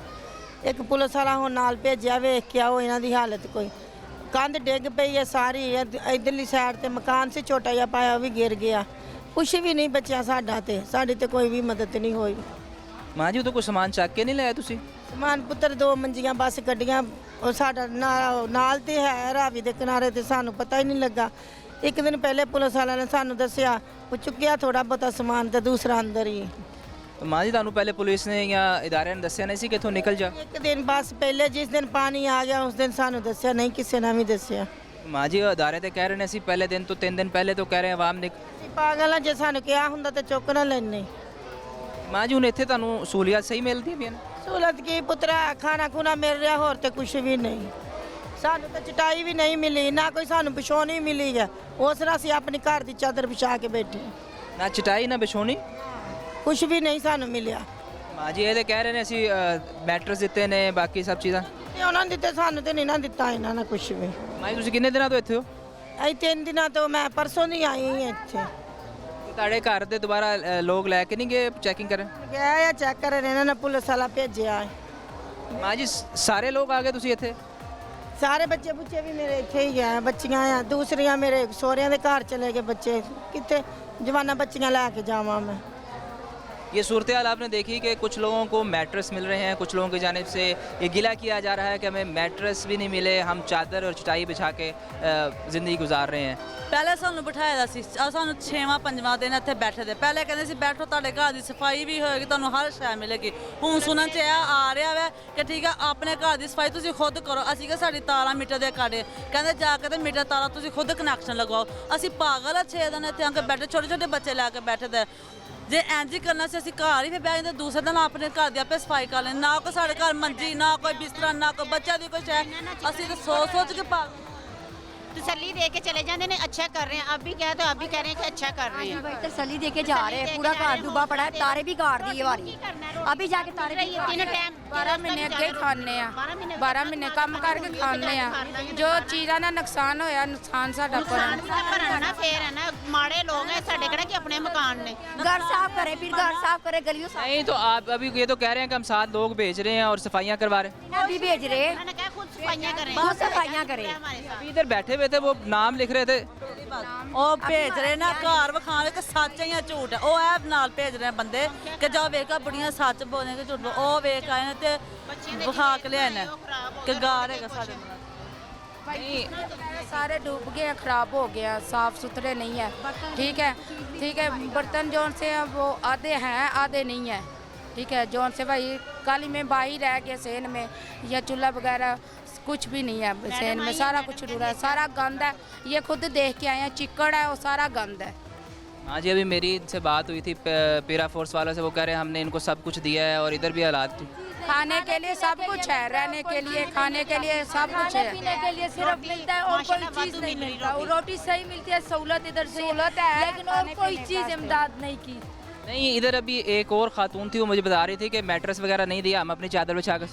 ਇੱਕ ਪੁਲਿਸ ਵਾਲਾ ਹੁਣ ਨਾਲ ਭੇਜਿਆ ਵੇਖ ਕੇ ਆਓ ਇਹਨਾਂ ਦੀ ਹਾਲਤ ਕੋਈ ਕੰਧ ਡਿੱਗ ਪਈ ਹੈ ਸਾਰੀ ਇਧਰਲੀ ਸਾਈਡ ਤੇ ਮਕਾਨ ਸੀ ਛੋਟਾ ਜਿਹਾ ਪਾਇਆ ਉਹ ਵੀ ਗਿਰ ਗਿਆ ਕੁਛ ਵੀ ਨਹੀਂ ਬਚਿਆ ਸਾਡਾ ਤੇ ਸਾਡੀ ਤੇ ਕੋਈ ਵੀ ਮਦਦ ਨਹੀਂ ਹੋਈ ਮਾਂ ਜੀ ਉਹ ਤਾਂ ਕੋਈ ਸਮਾਨ ਚੱਕ ਕੇ ਨਹੀਂ ਲਿਆ ਤੁਸੀਂ ਸਮਾਨ ਪੁੱਤਰ 2 ਮੰਜੀਆਂ ਬਸ ਕੱਢੀਆਂ ਉਹ ਸਾਡਾ ਨਾਲ ਤੇ ਹੈ ਰਾਵੀ ਦੇ ਕਿਨਾਰੇ ਤੇ ਸਾਨੂੰ ਪਤਾ ਹੀ ਨਹੀਂ ਲੱਗਾ ਇੱਕ ਦਿਨ ਪਹਿਲੇ ਪੁਲਿਸ ਵਾਲਿਆਂ ਨੇ ਸਾਨੂੰ ਦੱਸਿਆ ਉਹ ਚੁੱਕਿਆ ਥੋੜਾ ਬਹੁਤਾ ਸਮਾਨ ਤੇ ਦੂਸਰਾ ਅੰਦਰ ਹੀ ਮਾਂ ਜੀ ਤੁਹਾਨੂੰ ਪਹਿਲੇ ਪੁਲਿਸ ਨੇ ਜਾਂ ਇਦਾਰੇ ਨੇ ਦੱਸਿਆ ਨਹੀਂ ਸੀ ਕਿ ਇੱਥੋਂ ਨਿਕਲ ਜਾ ਇੱਕ ਦਿਨ ਬਸ ਪਹਿਲੇ ਜਿਸ ਦਿਨ ਪਾਣੀ ਆ ਗਿਆ ਉਸ ਦਿਨ ਸਾਨੂੰ ਦੱਸਿਆ ਨਹੀਂ ਕਿਸੇ ਨੇ ਵੀ ਦੱਸਿਆ ਮਾਂ ਜੀ ਉਹ ਇਦਾਰੇ ਤੇ ਕਹਿ ਰਹੇ ਨੇ ਅਸੀਂ ਪਹਿਲੇ ਦਿਨ ਤੋਂ 3 ਦਿਨ ਪਹਿਲੇ ਤੋਂ ਕਹਿ ਰਹੇ ਆਵਾਮ ਨੇ ਅਸੀਂ ਪਾਗਲ ਆ ਜੇ ਸਾਨੂੰ ਕਿਹਾ ਹੁੰਦਾ ਤੇ ਚੁੱਕ ਨਾ ਲੈਣੇ ਮਾਂ ਜੀ ਹੁਣ ਇੱਥੇ ਤੁਹਾਨੂੰ ਸਹੂਲੀਅਤ ਸਹੀ ਮਿਲਦੀ ਵੀ ਨੇ ਸਹੂਲਤ ਕੀ ਪੁੱਤਰਾ ਖਾਣਾ ਖੂਨਾ ਮਿਲ ਰਿਹਾ ਹੋਰ ਤੇ ਕੁਝ ਵੀ ਨਹੀਂ ਸਾਨੂੰ ਤਾਂ ਚਟਾਈ ਵੀ ਨਹੀਂ ਮਿਲੀ ਨਾ ਕੋਈ ਸਾਨੂੰ ਵਿਛੋਣੀ ਮਿਲੀ ਹੈ ਉਸ ਨਾਲ ਅਸੀਂ ਆਪਣੀ ਘਰ ਦੀ ਚਾਦਰ ਵਿਛਾ ਕੇ ਬੈਠੇ ਨਾ ਚਟਾਈ ਨਾ ਬਿਛੋਣੀ ਕੁਝ ਵੀ ਨਹੀਂ ਸਾਨੂੰ ਮਿਲਿਆ ਮਾਂ ਜੀ ਇਹ ਤੇ ਕਹਿ ਰਹੇ ਨੇ ਅਸੀਂ ਮੈਟਰਸ ਦਿੱਤੇ ਨੇ ਬਾਕੀ ਸਭ ਚੀਜ਼ਾਂ ਤੇ ਉਹਨਾਂ ਨੇ ਦਿੱਤੇ ਸਾਨੂੰ ਤੇ ਨਹੀਂ ਨਾ ਦਿੱਤਾ ਇਹਨਾਂ ਨੇ ਕੁਝ ਵੀ ਮਾਂ ਜੀ ਤੁਸੀਂ ਕਿੰਨੇ ਦਿਨਾਂ ਤੋਂ ਇੱਥੇ ਹੋ ਅਸੀਂ 3 ਦਿਨਾਂ ਤੋਂ ਮੈਂ ਪਰਸੋਂ ਦੀ ਆਈ ਹਾਂ ਇੱਥੇ ਤੁਹਾਡੇ ਘਰ ਦੇ ਦੁਬਾਰਾ ਲੋਕ ਲੈ ਕੇ ਨਹੀਂ ਗਏ ਚੈਕਿੰਗ ਕਰਨ ਗਿਆ ਆ ਚੈੱਕ ਕਰਨ ਇਹਨਾਂ ਨੇ ਪੁਲਿਸ ਵਾਲਾ ਭੇਜਿਆ ਹੈ ਮਾਂ ਜੀ ਸਾਰੇ ਲੋਕ ਆ ਗਏ ਤੁਸੀਂ ਇੱਥੇ ਸਾਰੇ ਬੱਚੇ ਬੁੱਚੇ ਵੀ ਮੇਰੇ ਇੱਥੇ ਹੀ ਗਏ ਬੱਚੀਆਂ ਆ ਦੂਸਰੀਆਂ ਮੇਰੇ ਸਹੁਰਿਆਂ ਦੇ ਘਰ ਚਲੇ ਗਏ ਬੱਚੇ ਕਿੱਥੇ जवाना बच्चियाँ लैके जावा मैं ये सूरत हाल आपने देखी कि कुछ लोगों को मैट्रेस मिल रहे हैं, कुछ लोगों की जानिब से ये गिला किया जा रहा है कि हमें मैट्रेस भी नहीं मिले, हम चादर और चटाई बिछा के ज़िंदगी गुजार रहे हैं। ਪਹਿਲੇ ਸਾਨੂੰ ਬਿਠਾਇਆ ਦਾ ਸੀ ਸਾਨੂੰ 6ਵਾਂ 5ਵਾਂ ਦਿਨ ਇੱਥੇ ਬੈਠੇ ਦੇ ਪਹਿਲੇ ਕਹਿੰਦੇ ਸੀ ਬੈਠੋ ਤੁਹਾਡੇ ਘਰ ਦੀ ਸਫਾਈ ਵੀ ਹੋਏਗੀ ਤੁਹਾਨੂੰ ਹਰ ਸ਼ੈ ਮਿਲੇਗੀ। ਹੁਣ ਸੁਣਨ 'ਚ ਇਹ ਆ ਰਿਹਾ ਵੈ ਕਿ ਠੀਕ ਆ ਆਪਣੇ ਘਰ ਦੀ ਸਫਾਈ ਤੁਸੀਂ ਖੁਦ ਕਰੋ। ਅਸੀਂ ਕਿ ਸਾਡੀ ਤਾਰਾਂ ਮੀਟਰ ਦੇ ਕਾੜੇ ਕਹਿੰਦੇ ਜਾ ਕੇ ਤੇ ਮੀਟਰ ਤਾਰਾਂ ਤੁਸੀਂ ਖੁਦ ਕਨੈਕਸ਼ਨ ਲਗਵਾਓ। ਅਸੀਂ ਪਾਗਲ ਆ 6 ਦਿਨ ਇੱਥੇ ਆ ਕੇ ਬੈਠੇ ਛੋਟੇ ਛੋਟੇ ਬੱਚੇ ਲੈ ਕੇ ਬੈਠੇ ਦੇ ਜੇ ਇੰਜ ਹੀ ਕਰਨਾ ਸੀ ਅਸੀਂ ਘਰ ਹੀ ਫਿਰ ਬਹਿ ਜਾਂਦੇ ਦੂਸਰੇ ਦਿਨ ਆਪਣੇ ਘਰ ਦੀ ਆਪੇ ਸਫਾਈ ਕਰ ਲੈਂਦੇ। ਨਾ ਕੋਈ ਸਾਡੇ ਘਰ ਮੰਜੀ ਨਾ ਕੋਈ ਬਿਸਤਰਾ ਨਾ ਕੋਈ ਬੱਚਾ ਦੀ ਕੋਈ ਸ਼ੈ ਅਸੀਂ ਤਾਂ ਸੋਚ ਸੋਚ ਕੇ ਪਾਗਲ तसल्ली दे के चले जाते हैं अच्छा कर रहे हैं। अब भी क्या तो अब भी कह रहे हैं कि अच्छा कर रहे हैं। तसल्ली दे के जा रहे हैं पूरा घर डूबा पड़ा है तारे भी गाड़ दिए वाली अभी जाके तारे भी तीनों टाइम 12 महीने अगे खाने 12 महीने कम करके खाने जो चीज़ों का नुकसान होया नुकसान साडा भरना फिर है ना माड़े लोग हैं साडे किहड़ा कि अपने मकान ने घर साफ करे फिर घर साफ करे गलियों साफ नहीं तो आप अभी ये तो कह रहे हैं कि हम 7 लोग भेज रहे हैं और सफाइयाँ करवा रहे हैं। अभी भेज रहे मैंने कहा खुद सफाइयाँ करें बहुत सफाइयाँ करें अभी इधर बैठे हुए थे वो नाम लिख रहे थे ਉਹ ਭੇਜ ਰਹੇ ਨਾ ਘਰ ਵਿਖਾਣ ਕੇ ਸੱਚ ਹੈ ਜਾਂ ਝੂਠ ਹੈ। ਉਹ ਐਪ ਨਾਲ ਭੇਜ ਰਹੇ ਬੰਦੇ ਕਿ ਜਾ ਵੇਖਾ ਬੁੜੀਆਂ ਸੱਚ ਬੋਲਦੇ ਕਿ ਝੂਠ ਉਹ ਵੇਖ ਆਏ ਨੇ ਤੇ ਵਿਖਾ ਕੇ ਲਿਆਏ ਨੇ ਕਿ ਗਾਰ ਹੈਗਾ ਸਾਡੇ ਨਾਲ। सारे डूब गए खराब हो गया साफ सुथरे नहीं है ठीक है बर्तन जौन से वो आधे हैं आधे नहीं है ठीक है जौन से भाई काली में बाही रह गया सेन में या चूल्हा वगैरह कुछ भी नहीं है सेन में सारा कुछ डूबा है सारा गंद है ये खुद देख के आए हैं चिक्कड़ है वो सारा गंद है। हाँ जी अभी मेरी इनसे बात हुई थी पेरा फोर्स वालों से वो कह रहे हैं हमने इनको सब कुछ दिया है और इधर भी हालात खाने के लिए सब कुछ है रहने के लिए खाने के लिए सब कुछ है पीने के लिए सिर्फ मिलता है और कोई चीज़ नहीं मिलता। रोटी सही मिलती है सहूलत इधर से सहूलत है लेकिन और कोई चीज़ इमदाद नहीं की। नहीं। इधर अभी एक और खातून थी वो मुझे बता रही थी कि मैट्रेस वगैरह नहीं दिया हम अपनी चादर बिछा कर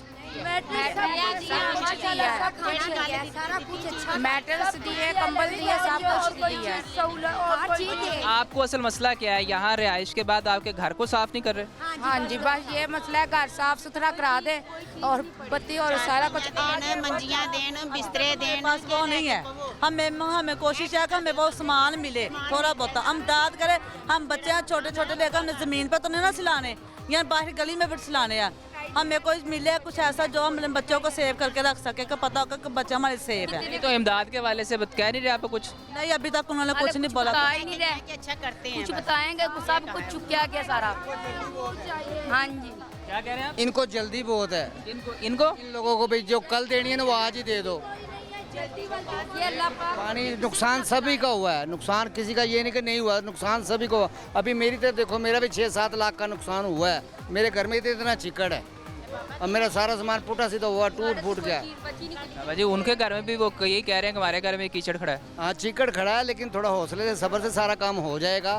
मैटर्स दिए कंबल दिए सब कुछ दिए। आपको असल मसला क्या है यहाँ रिहाइश के बाद आपके घर को साफ नहीं कर रहे? हाँ जी बस ये मसला है घर साफ सुथरा करा दे और बत्ती और सारा कुछ मंजियाँ देन बिस्तरे देन बस वो नहीं है। हमें कोशिश है कि हमें वो सामान मिले थोड़ा बहुत हम दाद करें। हम बच्चे छोटे छोटे लेकर हमने ज़मीन पर तो नहीं ना सिलाने या बाहर गली में भी सिलाने हैं। हमें कोई मिले कुछ ऐसा जो हम अपने बच्चों को सेव करके रख सके कि पता होगा कि बच्चा हमारे सेफ है। नहीं तो इमदाद के वाले से कह नहीं रहे आपको कुछ? नहीं अभी तक उन्होंने कुछ नहीं बोला। बता ही नहीं रहे कि अच्छा करते हैं कुछ बताएंगे सब कुछ चुकिया गया सारा। हाँ जी क्या कह रहे हैं आप? इनको जल्दी बहुत है इनको इन लोगों को भी जो कल देनी है ना वो आज ही दे दो। ये अल्लाह पाक पानी नुकसान सभी का हुआ है नुकसान किसी का ये नहीं कि नहीं हुआ नुकसान सभी को हुआ। अभी मेरी तरफ देखो मेरा भी 6-7 लाख का नुकसान हुआ है। मेरे घर में तो इतना चिकड़ है और मेरा सारा सामान पुटा सीधा हुआ टूट फूट गया। भाजी उनके घर में भी वो यही कह रहे हैं कि हमारे घर में कीचड़ खड़ा है। हाँ चिकड़ खड़ा है लेकिन थोड़ा हौसले से सब्र से सारा काम हो जाएगा।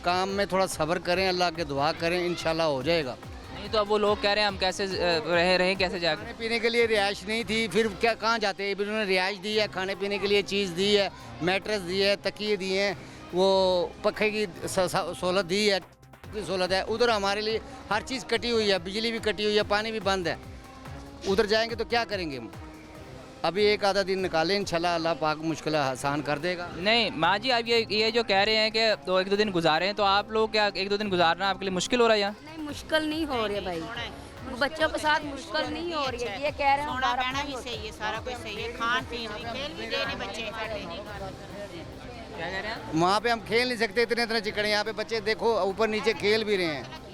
काम में थोड़ा सब्र करें अल्लाह के दुआ करें इंशाल्लाह हो जाएगा। नहीं तो अब वो लोग कह रहे हैं हम कैसे रहे कैसे जाकर? खाने पीने के लिए रिहाइश नहीं थी फिर क्या कहाँ जाते हैं। इन्होंने रिहाइश दी है खाने पीने के लिए चीज़ दी है मैट्रेस दी है तकिए दिए हैं वो पखे की सहूलत दी है। की सहूलत है। उधर हमारे लिए हर चीज़ कटी हुई है, बिजली भी कटी हुई है, पानी भी बंद है। उधर जाएंगे तो क्या करेंगे हम? अभी एक आधा दिन निकालें, इंशाल्लाह अल्लाह पाक मुश्किल आसान कर देगा। नहीं माँ जी, आप ये जो कह रहे हैं कि एक दो दिन गुजारे हैं, तो आप लोग क्या एक दो दिन गुजारना आपके लिए मुश्किल हो रहा है यहाँ? नहीं, मुश्किल नहीं हो रही है भाई, बच्चों के साथ मुश्किल नहीं हो रही है। ये कह रहे हैं सोना बहना भी सही है, सारा कुछ सही है, खान पीन भी, खेल भी देने बच्चे साडे। क्या कह रहे हैं? वहाँ पे हम खेल नहीं सकते, इतने इतने चिकन। यहाँ पे बच्चे देखो ऊपर नीचे खेल भी रहे हैं।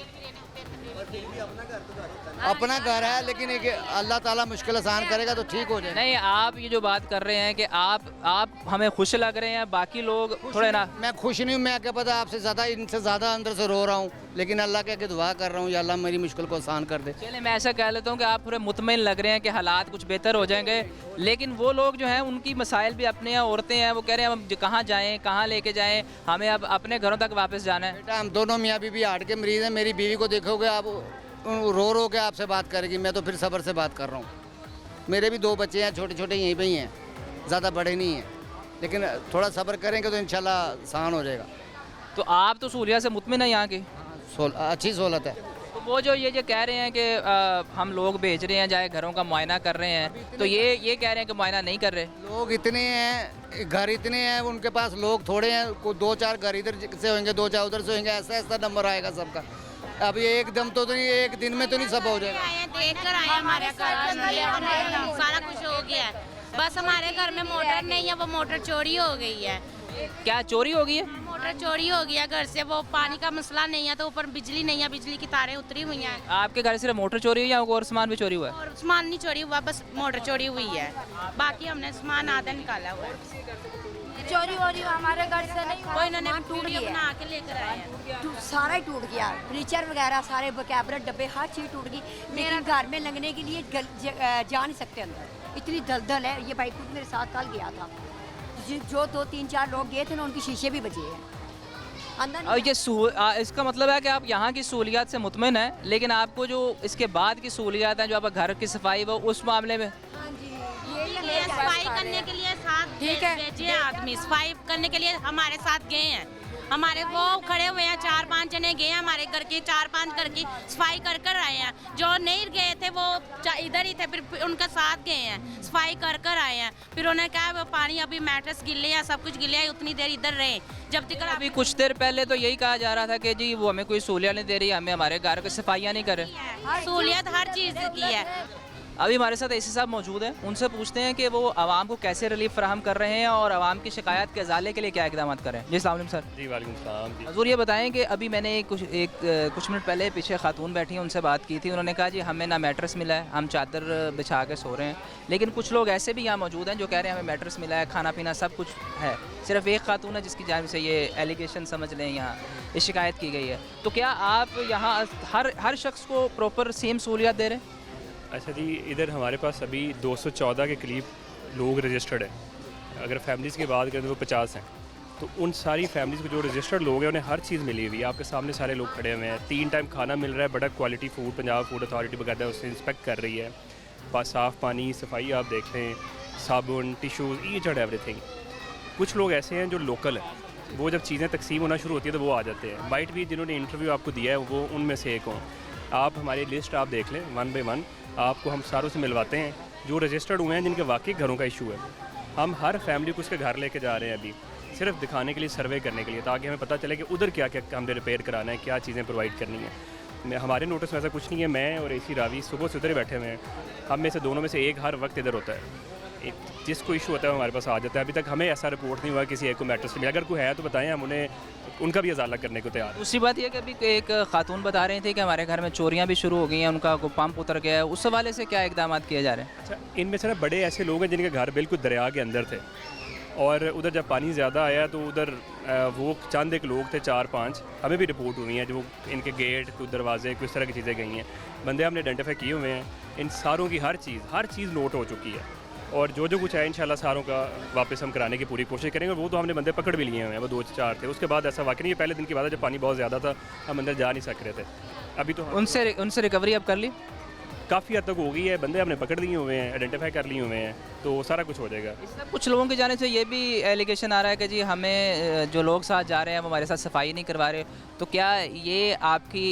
अपना घर है, लेकिन एक अल्लाह ताला मुश्किल आसान करेगा तो ठीक हो जाएगा। नहीं, आप ये जो बात कर रहे हैं कि आप हमें खुश लग रहे हैं, बाकी लोग थोड़े ना। मैं खुश नहीं हूँ, मैं क्या पता आपसे ज़्यादा, इनसे ज़्यादा अंदर से रो रहा हूँ, लेकिन अल्लाह के आगे दुआ कर रहा हूँ या अल्लाह मेरी मुश्किल को आसान कर दे। चलिए, मैं ऐसा कह लेता हूँ कि आप थोड़े मुतमिन लग रहे हैं कि हालात कुछ बेहतर हो जाएंगे, लेकिन वो लोग जो हैं उनकी मसाइल भी अपने यहाँ, औरतें हैं, वो कह रहे हैं हम कहाँ जाएँ, कहाँ लेके जाएँ, हमें अब अपने घरों तक वापस जाना है। बेटा हम दोनों मियाँ बीवी हार्ट के मरीज़ हैं। मेरी बीवी को देखोगे आप, रो रो के आपसे बात करेगी, मैं तो फिर सब्र से बात कर रहा हूँ। मेरे भी 2 बच्चे हैं, छोटे छोटे यहीं पे ही हैं, ज़्यादा बड़े नहीं हैं, लेकिन थोड़ा सब्र करेंगे तो इंशाल्लाह आसान हो जाएगा। तो आप तो सहूलियत से मुतमिन है यहाँ की? अच्छी सहूलत है। तो वो जो ये कह रहे हैं कि हम लोग भेज रहे हैं, चाहे घरों का मुआयना कर रहे हैं, तो ये कह रहे हैं कि मुआयना नहीं कर रहे। लोग इतने हैं, घर इतने हैं, उनके पास लोग थोड़े हैं, 2-4 घर इधर से होंगे, 2-4 उधर से होंगे, ऐसा ऐसा नंबर आएगा सबका। अब ये एकदम तो नहीं, एक दिन में तो नहीं सब हो जाएगा। देख कर आए हमारे घर, सारा कुछ हो गया है, बस हमारे घर में मोटर नहीं है, वो मोटर चोरी हो गई है। क्या चोरी हो गई है? मोटर चोरी हो गया घर से, वो पानी का मसला नहीं है, तो ऊपर बिजली नहीं है, बिजली की तारें उतरी हुई हैं। आपके घर सिर्फ मोटर चोरी हुई या और सामान भी चोरी हुआ है? और सामान नहीं चोरी हुआ, बस मोटर चोरी हुई है, बाकी हमने सामान आधा निकाला हुआ है। चोरी हो रही हमारे घर से नहीं, वो इन्होंने वीडियो बना के लेकर आए हैं। सारा ही टूट गया, फर्नीचर वगैरह सारे कैबिनेट डब्बे हर चीज़ टूट गई। मेरा घर में लगने के लिए जा नहीं सकते अंदर, इतनी दलदल है। ये भाई खुद मेरे साथ कल गया था, जो 2-3-4 लोग गए थे ना, उनके शीशे भी बचे हैं अंदर। और ये इसका मतलब है कि आप यहाँ की सहूलियात से मुतमिन हैं, लेकिन आपको जो इसके बाद की सहूलियात हैं, जो आप घर की सफाई, वो उस मामले में सफाई करने के लिए साथ ठीक है, भेजे आदमी, सफाई करने के लिए हमारे साथ गए हैं। हमारे वो खड़े हुए हैं, 4-5 जने गए हैं हमारे घर के, 4-5 घर की सफाई कर कर आए हैं। जो नहीं गए थे वो इधर ही थे, फिर उनके साथ गए हैं, सफाई कर कर आए हैं। फिर उन्होंने कहा वो पानी अभी मैट्रेस गिले हैं, सब कुछ गिले हैं, उतनी देर इधर रहे जब तक। अभी कुछ देर पहले तो यही कहा जा रहा था कि जी वो हमें कोई सहूलियत नहीं दे रही, हमें हमारे घर की सफाइयाँ नहीं कर रहे। सहूलियत हर चीज़ की है। अभी हमारे साथ एसी साहब मौजूद हैं, उनसे पूछते हैं कि वो आवाम को कैसे रिलीफ फराहम कर रहे हैं और आवाम की शिकायत के अजाले के लिए क्या इकदाम कर रहे हैं। जी अस्सलाम वालेकुम सर। जी वालेकुम सलाम जी। हजूर ये बताएं कि अभी मैंने कुछ मिनट पहले पीछे खातून बैठी हैं, उनसे बात की थी। उन्होंने कहा जी हमें ना मैट्रेस मिला है, हम चादर बिछा के सो रहे हैं, लेकिन कुछ लोग ऐसे भी यहाँ मौजूद हैं जो कह रहे हैं हमें मैट्रेस मिला है, खाना पीना सब कुछ है। सिर्फ एक खातून है जिसकी जानिब से ये एलिगेशन समझ लें, यहाँ ये शिकायत की गई है। तो क्या आप यहाँ हर शख्स को प्रॉपर सेम सहूलियत दे रहे हैं? अच्छा जी, इधर हमारे पास अभी 214 के करीब लोग रजिस्टर्ड हैं। अगर फैमिलीज़ की बात करें तो वो 50 हैं। तो उन सारी फैमिलीज़ को जो रजिस्टर्ड लोग हैं उन्हें हर चीज़ मिली हुई है। आपके सामने सारे लोग खड़े हुए हैं, 3 टाइम खाना मिल रहा है, बड़ा quality food. Punjab food authority बाकायदा उससे इंस्पेक्ट कर रही है। पास साफ़ पानी, सफाई आप देख लें, साबुन, टिशूज़, ईच एंड एवरीथिंग। कुछ लोग ऐसे हैं जो लोकल हैं, वो जब चीज़ें तकसीम होना शुरू होती है तो वो आ जाते हैं। वाइट भी जिन्होंने इंटरव्यू आपको दिया है वो उनमें से एक हों। आप हमारी लिस्ट आप देख लें, 1 बाय 1 आपको हम सारों से मिलवाते हैं जो रजिस्टर्ड हुए हैं, जिनके वाकई घरों का इशू है। हम हर फैमिली को उसके घर लेके जा रहे हैं अभी, सिर्फ दिखाने के लिए, सर्वे करने के लिए, ताकि हमें पता चले कि उधर क्या क्या हमने रिपेयर कराना है, क्या चीज़ें प्रोवाइड करनी है। हमारे नोटिस में ऐसा कुछ नहीं है। मैं और एसी रावी सुबह से उधर ही बैठे हुए हैं। हम में से दोनों में से एक हर वक्त इधर होता है। जिसको इशू होता है हमारे पास आ जाता है। अभी तक हमें ऐसा रिपोर्ट नहीं हुआ किसी एक को मैट्रेस मिला। अगर कोई है तो बताएं, हम उन्हें उनका भी अजाला करने को तैयार। दूसरी बात यह कि अभी एक खातून बता रहे थे कि हमारे घर में चोरियां भी शुरू हो गई हैं, उनका पंप उतर गया है, उस हवाले से क्या इकदाम किए जा रहे हैं? अच्छा, इनमें से ना बड़े ऐसे लोग हैं जिनके घर बिल्कुल दरिया के अंदर थे, और उधर जब पानी ज़्यादा आया तो उधर वो चंद एक लोग थे, 4-5 हमें भी रिपोर्ट हुई हैं, जो इनके गेट, कुछ दरवाजे, कुछ तरह की चीज़ें गई हैं। बंदे हमने आइडेंटिफाई किए हुए हैं। इन सारों की हर चीज़ नोट हो चुकी है, और जो कुछ है इंशाल्लाह सारों का वापस हम कराने की पूरी कोशिश करेंगे। और वो तो हमने बंदे पकड़ भी लिए हुए हैं, वो 2-4 थे। उसके बाद ऐसा वाकई नहीं, पहले दिन की बात है जब पानी बहुत ज़्यादा था, हम अंदर जा नहीं सक रहे थे। अभी तो उनसे रिकवरी अब कर ली? काफ़ी हद तक हो गई है, बंदे हमने पकड़ लिए हुए हैं, आइडेंटिफाई कर लिए हुए हैं, तो सारा कुछ हो जाएगा। इसमें कुछ लोगों की जाने से ये भी एलिगेशन आ रहा है कि जी हमें जो लोग साथ जा रहे हैं वो हमारे साथ सफाई नहीं करवा रहे, तो क्या ये आपकी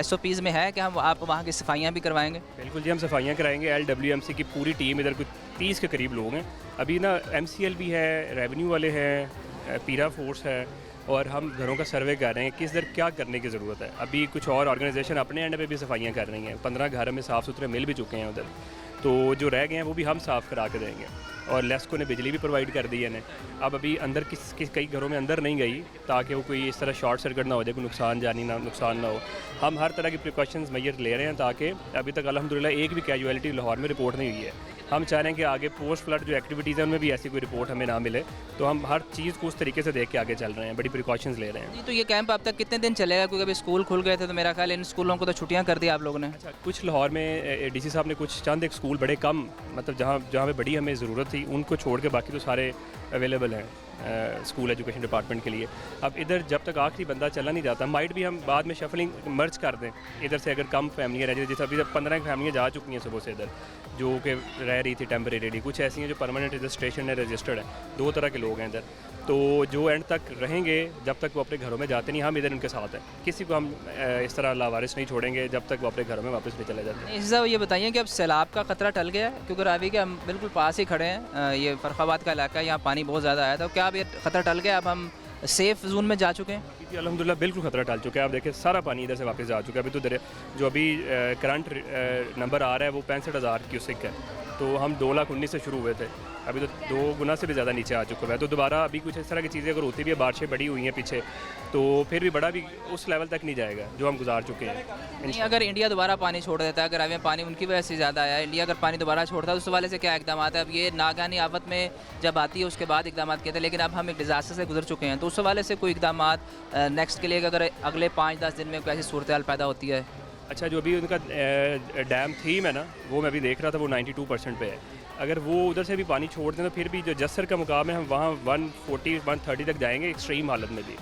SOPs में है कि हम आप वहाँ की सफाइयाँ भी करवाएंगे? बिल्कुल जी, हम सफाइयाँ कराएंगे। LWMC की पूरी टीम, इधर कुछ 30 के करीब लोग हैं। अभी ना MCL भी है, रेवेन्यू वाले हैं, पीरा फोर्स है, और हम घरों का सर्वे कर रहे हैं किस दर क्या करने की ज़रूरत है। अभी कुछ और ऑर्गेनाइजेशन अपने एंड पे भी सफाइयाँ कर रही हैं, 15 घर में साफ़ सुथरे मिल भी चुके हैं उधर, तो जो रह गए हैं वो भी हम साफ़ करा के देंगे। और लेस्को ने बिजली भी प्रोवाइड कर दी है ने। अब अभी अंदर किस कई घरों में अंदर नहीं गई ताकि वो कोई इस तरह शॉर्ट सर्किट ना हो जाए, कोई नुकसान जानी ना नुकसान ना हो। हम हर तरह की प्रिकॉशंस मेजर ले रहे हैं ताकि अभी तक अल्हम्दुलिल्लाह एक भी कैजुअलिटी लाहौर में रिपोर्ट नहीं हुई है। हम चाह रहे हैं कि आगे पोस्ट फ्लड जो एक्टिविटीज़ हैं उनमें भी ऐसी कोई रिपोर्ट हमें ना मिले, तो हम हर चीज़ को उस तरीके से देख के आगे चल रहे हैं, बड़ी प्रिकॉशंस ले रहे हैं। जी, तो ये कैंप अब तक कितने दिन चलेगा? क्योंकि अभी स्कूल खुल गए थे तो मेरा ख्याल इन स्कूलों को तो छुट्टियां कर दी आप लोगों ने। अच्छा, कुछ लाहौर में DC साहब ने कुछ चंद एक स्कूल बड़े कम, मतलब जहाँ पे बड़ी हमें ज़रूरत थी उनको छोड़ के बाकी तो सारे अवेलेबल हैं स्कूल एजुकेशन डिपार्टमेंट के लिए। अब इधर जब तक आखिरी बंदा चला नहीं जाता, माइट भी हम बाद में शफलिंग मर्ज कर दें इधर से, अगर कम फैमिलियाँ रह जाए, जैसे अभी 15 फैमिलियाँ जा चुकी हैं सुबह से इधर, जो कि रह रही थी टेम्परेरी, कुछ ऐसी हैं जो परमानेंट रजिस्ट्रेशन है, रजिस्टर्ड है, 2 तरह के लोग हैं इधर। तो जो एंड तक रहेंगे जब तक वो अपने घरों में जाते नहीं, हम इधर उनके साथ हैं, किसी को हम इस तरह लावारिस नहीं छोड़ेंगे जब तक वो अपने घरों में वापस नहीं चले जाते हैं। साहब ये बताइए कि अब सैलाब का खतरा टल गया है? क्योंकि रावी के हम बिल्कुल पास ही खड़े हैं, ये फरखाबाद का इलाका है, यहाँ पानी बहुत ज़्यादा आया था, क्या अब ये खतरा टल गया, अब हम सेफ जोन में जा चुके हैं? जी अल्हम्दुलिल्लाह बिल्कुल खतरा टल चुका है। आप देखिए सारा पानी इधर से वापस जा चुका है। अभी तो जो अभी करंट नंबर आ रहा है वो 65,000 क्यूसेक है, तो हम 2,19,000 से शुरू हुए थे, अभी तो 2 गुना से भी ज़्यादा नीचे आ चुका है। तो दोबारा अभी कुछ इस तरह की चीज़ें अगर होती भी है, बारिशें बड़ी हुई हैं पीछे, तो फिर भी बड़ा भी उस लेवल तक नहीं जाएगा जो हम गुजार चुके हैं। नहीं, अगर इंडिया दोबारा पानी छोड़ देता है, अगर अभी पानी उनकी वजह से ज़्यादा आया, इंडिया अगर पानी दोबारा छोड़ता है तो उस वाले से क्या इकदाम है? अब ये नागानी आफत में जब आती है उसके बाद इकदाम किए थे, लेकिन अब हम एक डिज़ास्टर से गुजर चुके हैं, तो उस वाले से कोई इकदाम नेक्स्ट के लिए अगर अगले 5-10 दिन में कोई ऐसी सूरत हाल पैदा होती है? अच्छा, जो अभी उनका डैम थीम है ना, वो मैं अभी देख रहा था, वो 92% पे है। अगर वो उधर से भी पानी छोड़ दें तो फिर भी जो जस्सर का मुकाम है, हम वहाँ 140-130 तक जाएंगे एक्सट्रीम हालत में भी।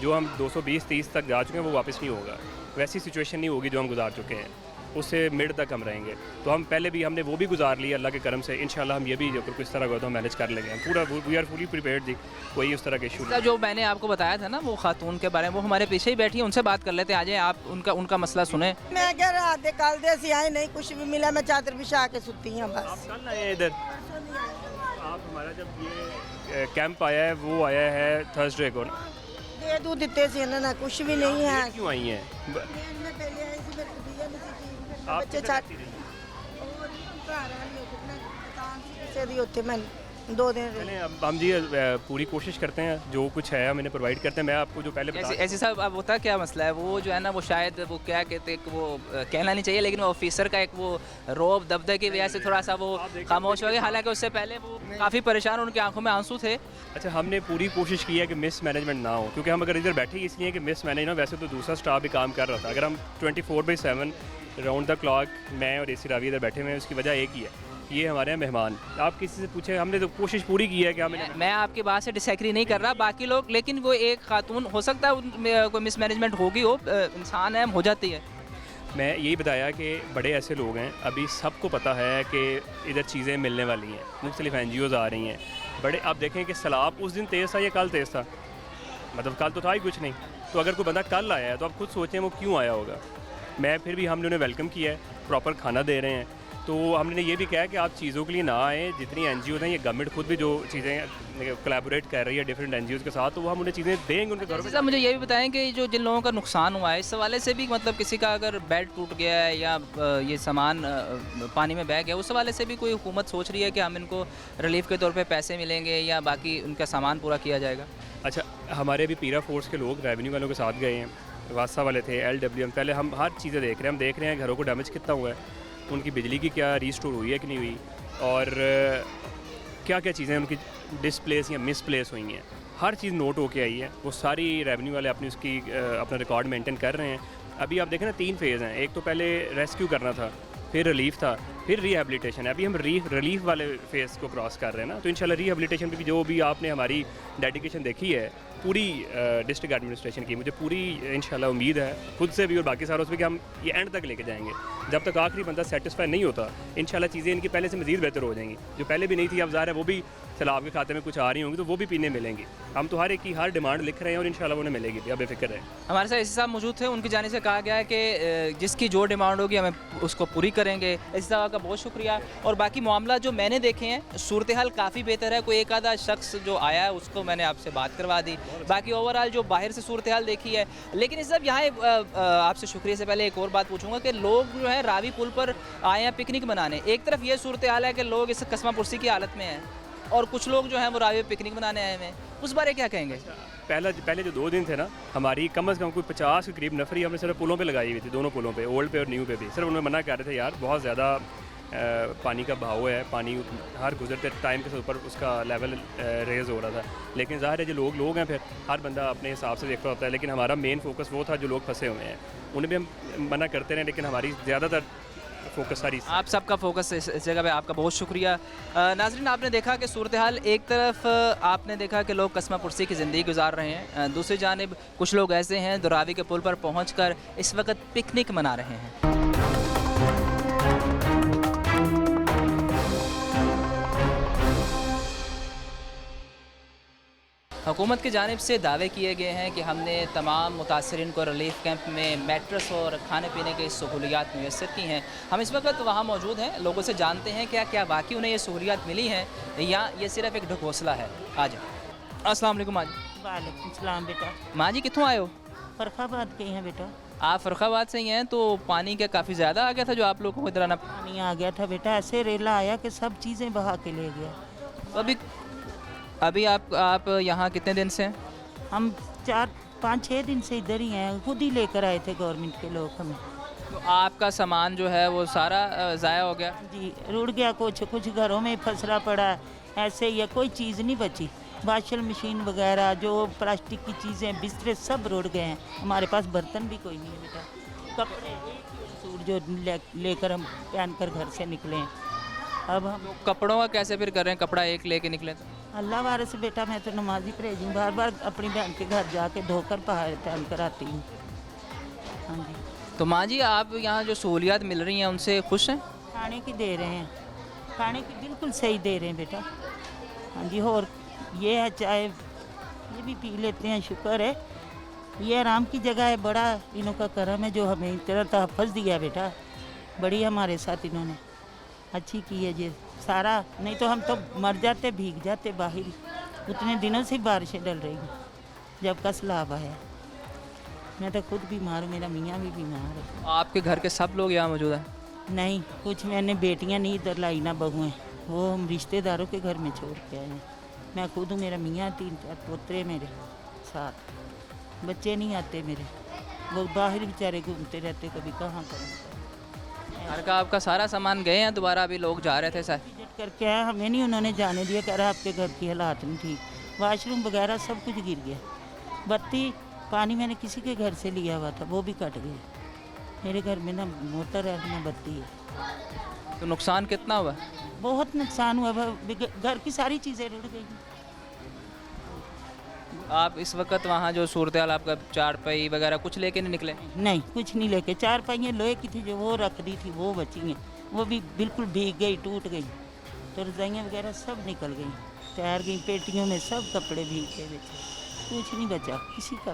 जो हम 220-30 तक जा चुके हैं वो वापस नहीं होगा, वैसी सिचुएशन नहीं होगी जो हम गुजार चुके हैं, उससे मिड तक हम रहेंगे। तो हम पहले भी हमने वो भी गुजार लिया अल्लाह के करम से, इंशाल्लाह हम ये भी अगर किस तरह हुआ तो हम मैनेज कर लेंगे, हम पूरा वी आर फुली प्रिपेयर्ड जी, कोई उस तरह के इशू नहीं। जो मैंने आपको बताया था ना वो खातून के बारे में, वो हमारे पीछे ही बैठी है, उनसे बात कर लेते हैं, आ जाए आप उनका मसला सुने। मैं क्या रात दे कल दे सी आई नहीं कुछ भी मिला, मैं चादर बिछा के सुती हूं बस। आप कल आए इधर? आप हमारा जब ये कैंप आया है वो आया है थर्सडे को ना, दे दूध देते सी ना कुछ भी नहीं है। क्यों आई हैं? मैं पहले आई सी मेरे दिया नहीं सी आप बच्चे किधर छाड़ रहती रही? और घर आ लोग मैं से दी होते मैं 2 दिन रही। चलें, अब हम जी पूरी कोशिश करते हैं, जो कुछ है हम इन्हें प्रोवाइड करते हैं। मैं आपको जो पहले बता ऐसे साहब अब होता क्या मसला है, वो जो है ना वो शायद वो क्या कहते हैं, वो कहना नहीं चाहिए, लेकिन वो ऑफिसर का एक वो रौब दबदबे की वजह से थोड़ा सा वो खामोश हो गया, हालांकि उससे पहले वो काफ़ी परेशान, उनकी आंखों में आंसू थे। अच्छा, हमने पूरी कोशिश की है कि मिस मैनेजमेंट ना हो, क्योंकि हम अगर इधर बैठे ही इसलिए कि मिस मैनेज ना, वैसे तो दूसरा स्टाफ भी काम कर रहा था। अगर हम 24/7 राउंड द क्लॉक मैं और AC रावी इधर बैठे हुए हैं, उसकी वजह एक ही है, ये हमारे यहाँ मेहमान। आप किसी से पूछे, हमने तो कोशिश पूरी की है कि हम मैं आपकी बात से डिसएग्री नहीं कर रहा, बाकी लोग, लेकिन वो एक खातून हो सकता है उनमें कोई मिसमैनेजमेंट होगी, हो इंसान है, हो जाती है। मैं यही बताया कि बड़े ऐसे लोग हैं, अभी सबको पता है कि इधर चीज़ें मिलने वाली हैं, मुख्तलिफ NGOs आ रही हैं बड़े। आप देखें कि सैलाब उस दिन तेज़ था या कल तेज़ था, मतलब कल तो था ही कुछ नहीं, तो अगर कोई बंदा कल आया है तो आप खुद सोचें वो क्यों आया होगा। मैं फिर भी हमने उन्हें वेलकम किया है, प्रॉपर खाना दे रहे हैं, तो हमने ये भी कहा कि आप चीज़ों के लिए ना आएँ, जितनी NGOs हैं, ये गवर्नमेंट खुद भी जो चीज़ें कोलैबोरेट कर रही है डिफरेंट NGOs के साथ, तो वो हम उन्हें चीज़ें देंगे उनके घरों में। मुझे ये भी बताएं कि जो जिन लोगों का नुकसान हुआ है, इस हवाले से भी, मतलब किसी का अगर बेड टूट गया है या ये सामान पानी में बह गया, उस हवाले से भी कोई हुकूमत सोच रही है कि हम इनको रिलीफ के तौर पर पैसे मिलेंगे या बाकी उनका सामान पूरा किया जाएगा? अच्छा, हमारे भी पीरा फोर्स के लोग रेवेन्यू वालों के साथ गए हैं, वासा वाले थे, LWM, पहले हम हर चीज़ें देख रहे हैं, हम देख रहे हैं घरों को डैमेज कितना हुआ है, उनकी बिजली की क्या रीस्टोर हुई है कि नहीं हुई, और क्या क्या चीज़ें उनकी डिसप्लेस या मिसप्लेस हुई हैं, हर चीज़ नोट होके आई है। वो सारी रेवेन्यू वाले अपनी उसकी अपना रिकॉर्ड मेंटेन कर रहे हैं। अभी आप देखें ना 3 फेज़ हैं, एक तो पहले रेस्क्यू करना था, फिर रिलीफ था, फिर रिहेबिलिटेशन है। अभी हम रिलीफ वाले फेज़ को क्रॉस कर रहे हैं ना, तो इंशाल्लाह रिहेबिलिटेशन पे भी जो भी आपने हमारी डेडिकेशन देखी है पूरी डिस्ट्रिक्ट एडमिनिस्ट्रेशन की, मुझे पूरी इंशाल्लाह उम्मीद है खुद से भी और बाकी सारों से भी कि हम ये एंड तक लेके जाएंगे। जब तक आखिरी बंदा सेटिस्फाई नहीं होता इंशाल्लाह चीज़ें इनकी पहले से मज़ीद बेहतर हो जाएंगी। जो पहले भी नहीं थी, अब ज़ाहिर है वो भी सैलाब के खाते में कुछ आ रही होंगी तो वो भी पीने मिलेंगी। हम तो हर एक की हर डिमांड लिख रहे हैं और इंशाल्लाह वो उन्हें मिलेगी, अब बेफिक्र है। हमारे साथ एसी साहब मौजूद थे, उनकी जाने से कहा गया है कि जिसकी जो डिमांड होगी हमें उसको पूरी करेंगे। एसी साहब का बहुत शुक्रिया। और बाकी मामला जो मैंने देखे हैं, सूरत हाल काफ़ी बेहतर है। कोई एक आधा शख्स जो आया है उसको मैंने आपसे बात करवा दी, बाकी ओवरऑल जो बाहर से सूरत हाल देखी है। लेकिन इस सब यहाँ आपसे शुक्रिया से पहले एक और बात पूछूंगा कि लोग जो है रावी पुल पर आए हैं पिकनिक मनाने। एक तरफ ये सूरत हाल है कि लोग इस कस्मा पुरसी की हालत में हैं और कुछ लोग जो हैं वो रावी पिकनिक मनाने आए हुए हैं, उस बारे क्या कहेंगे? पहले जो 2 दिन थे ना, हमारी कम से कम कोई 50 के करीब नफरी हमने सिर्फ पुलों पे लगाई हुई थी, दोनों पुलों पे, ओल्ड पे और न्यू पे भी। सिर्फ उन्होंने मना कर रहे थे यार बहुत ज़्यादा पानी का बहाव है, पानी हर गुजरते टाइम के ऊपर उसका लेवल रेज़ हो रहा था। लेकिन ज़ाहिर है जो लोग हैं फिर हर बंदा अपने हिसाब से देख रहा होता है। लेकिन हमारा मेन फोकस वो था जो लोग फंसे हुए हैं, उन्हें भी हम मना करते रहे, लेकिन हमारी ज़्यादातर फोकस सारी आप सबका फोकस इस जगह पे। आपका बहुत शुक्रिया। नाज़रीन, आपने देखा कि सूरत हाल एक तरफ आपने देखा कि लोग कस्मा पुरसी की ज़िंदगी गुजार रहे हैं, दूसरी जानिब कुछ लोग ऐसे हैं जो रावी के पुल पर पहुंचकर इस वक्त पिकनिक मना रहे हैं। हुकूमत की जानिब से दावे किए गए हैं कि हमने तमाम मुतासरीन को रिलीफ कैंप में मैट्रेस और खाने पीने की सहूलियात मुयसर की हैं। हम इस वक्त वहाँ मौजूद हैं, लोगों से जानते हैं क्या क्या वाकई उन्हें ये सहूलियात मिली हैं या ये सिर्फ एक ढकोसला है। आज अस्सलाम वालेकुम माँ जी। वालेकुम सलाम बेटा। माँ जी कित्थों आए हो? फरखाबाद के हैं बेटा। आप फरखाबाद से ही हैं, तो पानी क्या काफ़ी ज़्यादा आ गया था जो आप लोगों को इधर आना? पानी आ गया था बेटा, ऐसे रेला आया कि सब चीज़ें बहा के ले गया। अभी आप यहाँ कितने दिन से हैं? हम 4-5-6 दिन से इधर ही हैं, खुद ही लेकर आए थे गवर्नमेंट के लोग हमें। तो आपका सामान जो है वो सारा ज़ाया हो गया? जी रुड़ गया, कुछ घरों में फसला पड़ा है, ऐसे ही है, कोई चीज़ नहीं बची। वॉशिंग मशीन वगैरह जो प्लास्टिक की चीज़ें, बिस्तरे सब रुड़ गए हैं। हमारे पास बर्तन भी कोई नहीं है बेटा। कपड़े सूट जो लेकर हम पहन कर घर से निकले हैं। अब हम कपड़ों का कैसे फिर कर रहे हैं? कपड़ा एक लेके निकले तो? अल्लाह वाले से बेटा, मैं तो नमाजी परहेज हूँ, बार बार अपनी बहन के घर जाके धोकर पहन कर आती हूँ। हाँ जी। तो माँ जी, आप यहाँ जो सहूलियात मिल रही हैं उनसे खुश हैं? खाने की दे रहे हैं, खाने की बिल्कुल सही दे रहे हैं बेटा। हाँ जी। और ये है चाय, ये भी पी लेते हैं, शुक्र है। ये आराम की जगह है, बड़ा इन्हों का करम है जो हमें इतना तहफ़्फ़ुज़ दिया बेटा। बड़ी हमारे साथ इन्होंने अच्छी की है ये सारा, नहीं तो हम तो मर जाते, भीग जाते बाहर। उतने दिनों से बारिशें डल रही हैं जब का सैलाब आया। मैं तो खुद बीमार हूँ, मेरा मियाँ भी बीमार है। आपके घर के सब लोग यहाँ मौजूद हैं? नहीं, कुछ मैंने बेटियाँ नहीं इधर लाई ना बहुएँ, वो हम रिश्तेदारों के घर में छोड़ के आए हैं। मैं खुद हूँ, मेरा मियाँ, 3-4 पोतरे मेरे साथ, बच्चे नहीं आते मेरे, वो बाहर बेचारे घूमते रहते, कभी कहाँ करें। घर का आपका सारा सामान गए हैं दोबारा? अभी लोग जा रहे थे सर विजिट करके आया, हमें नहीं उन्होंने जाने दिया, कह रहा आपके घर की हालात नहीं ठीक, वाशरूम वगैरह सब कुछ गिर गया। बत्ती पानी मैंने किसी के घर से लिया हुआ था, वो भी कट गया। मेरे घर में ना मोटर है ना बत्ती है। तो नुकसान कितना हुआ? बहुत नुकसान हुआ, घर की सारी चीज़ें रुड़ गई। आप इस वक्त वहाँ जो सूरत हाल, आपका चारपाई वगैरह कुछ लेके नहीं निकले? नहीं, कुछ नहीं लेके। 4 पहिए लोहे की थी जो वो रख दी थी, वो बची हैं, वो भी बिल्कुल भीग गई, टूट गई। तो रजाइयाँ वगैरह सब निकल गई, तैर गई, पेटियों में सब कपड़े भीग गए, कुछ नहीं बचा किसी का।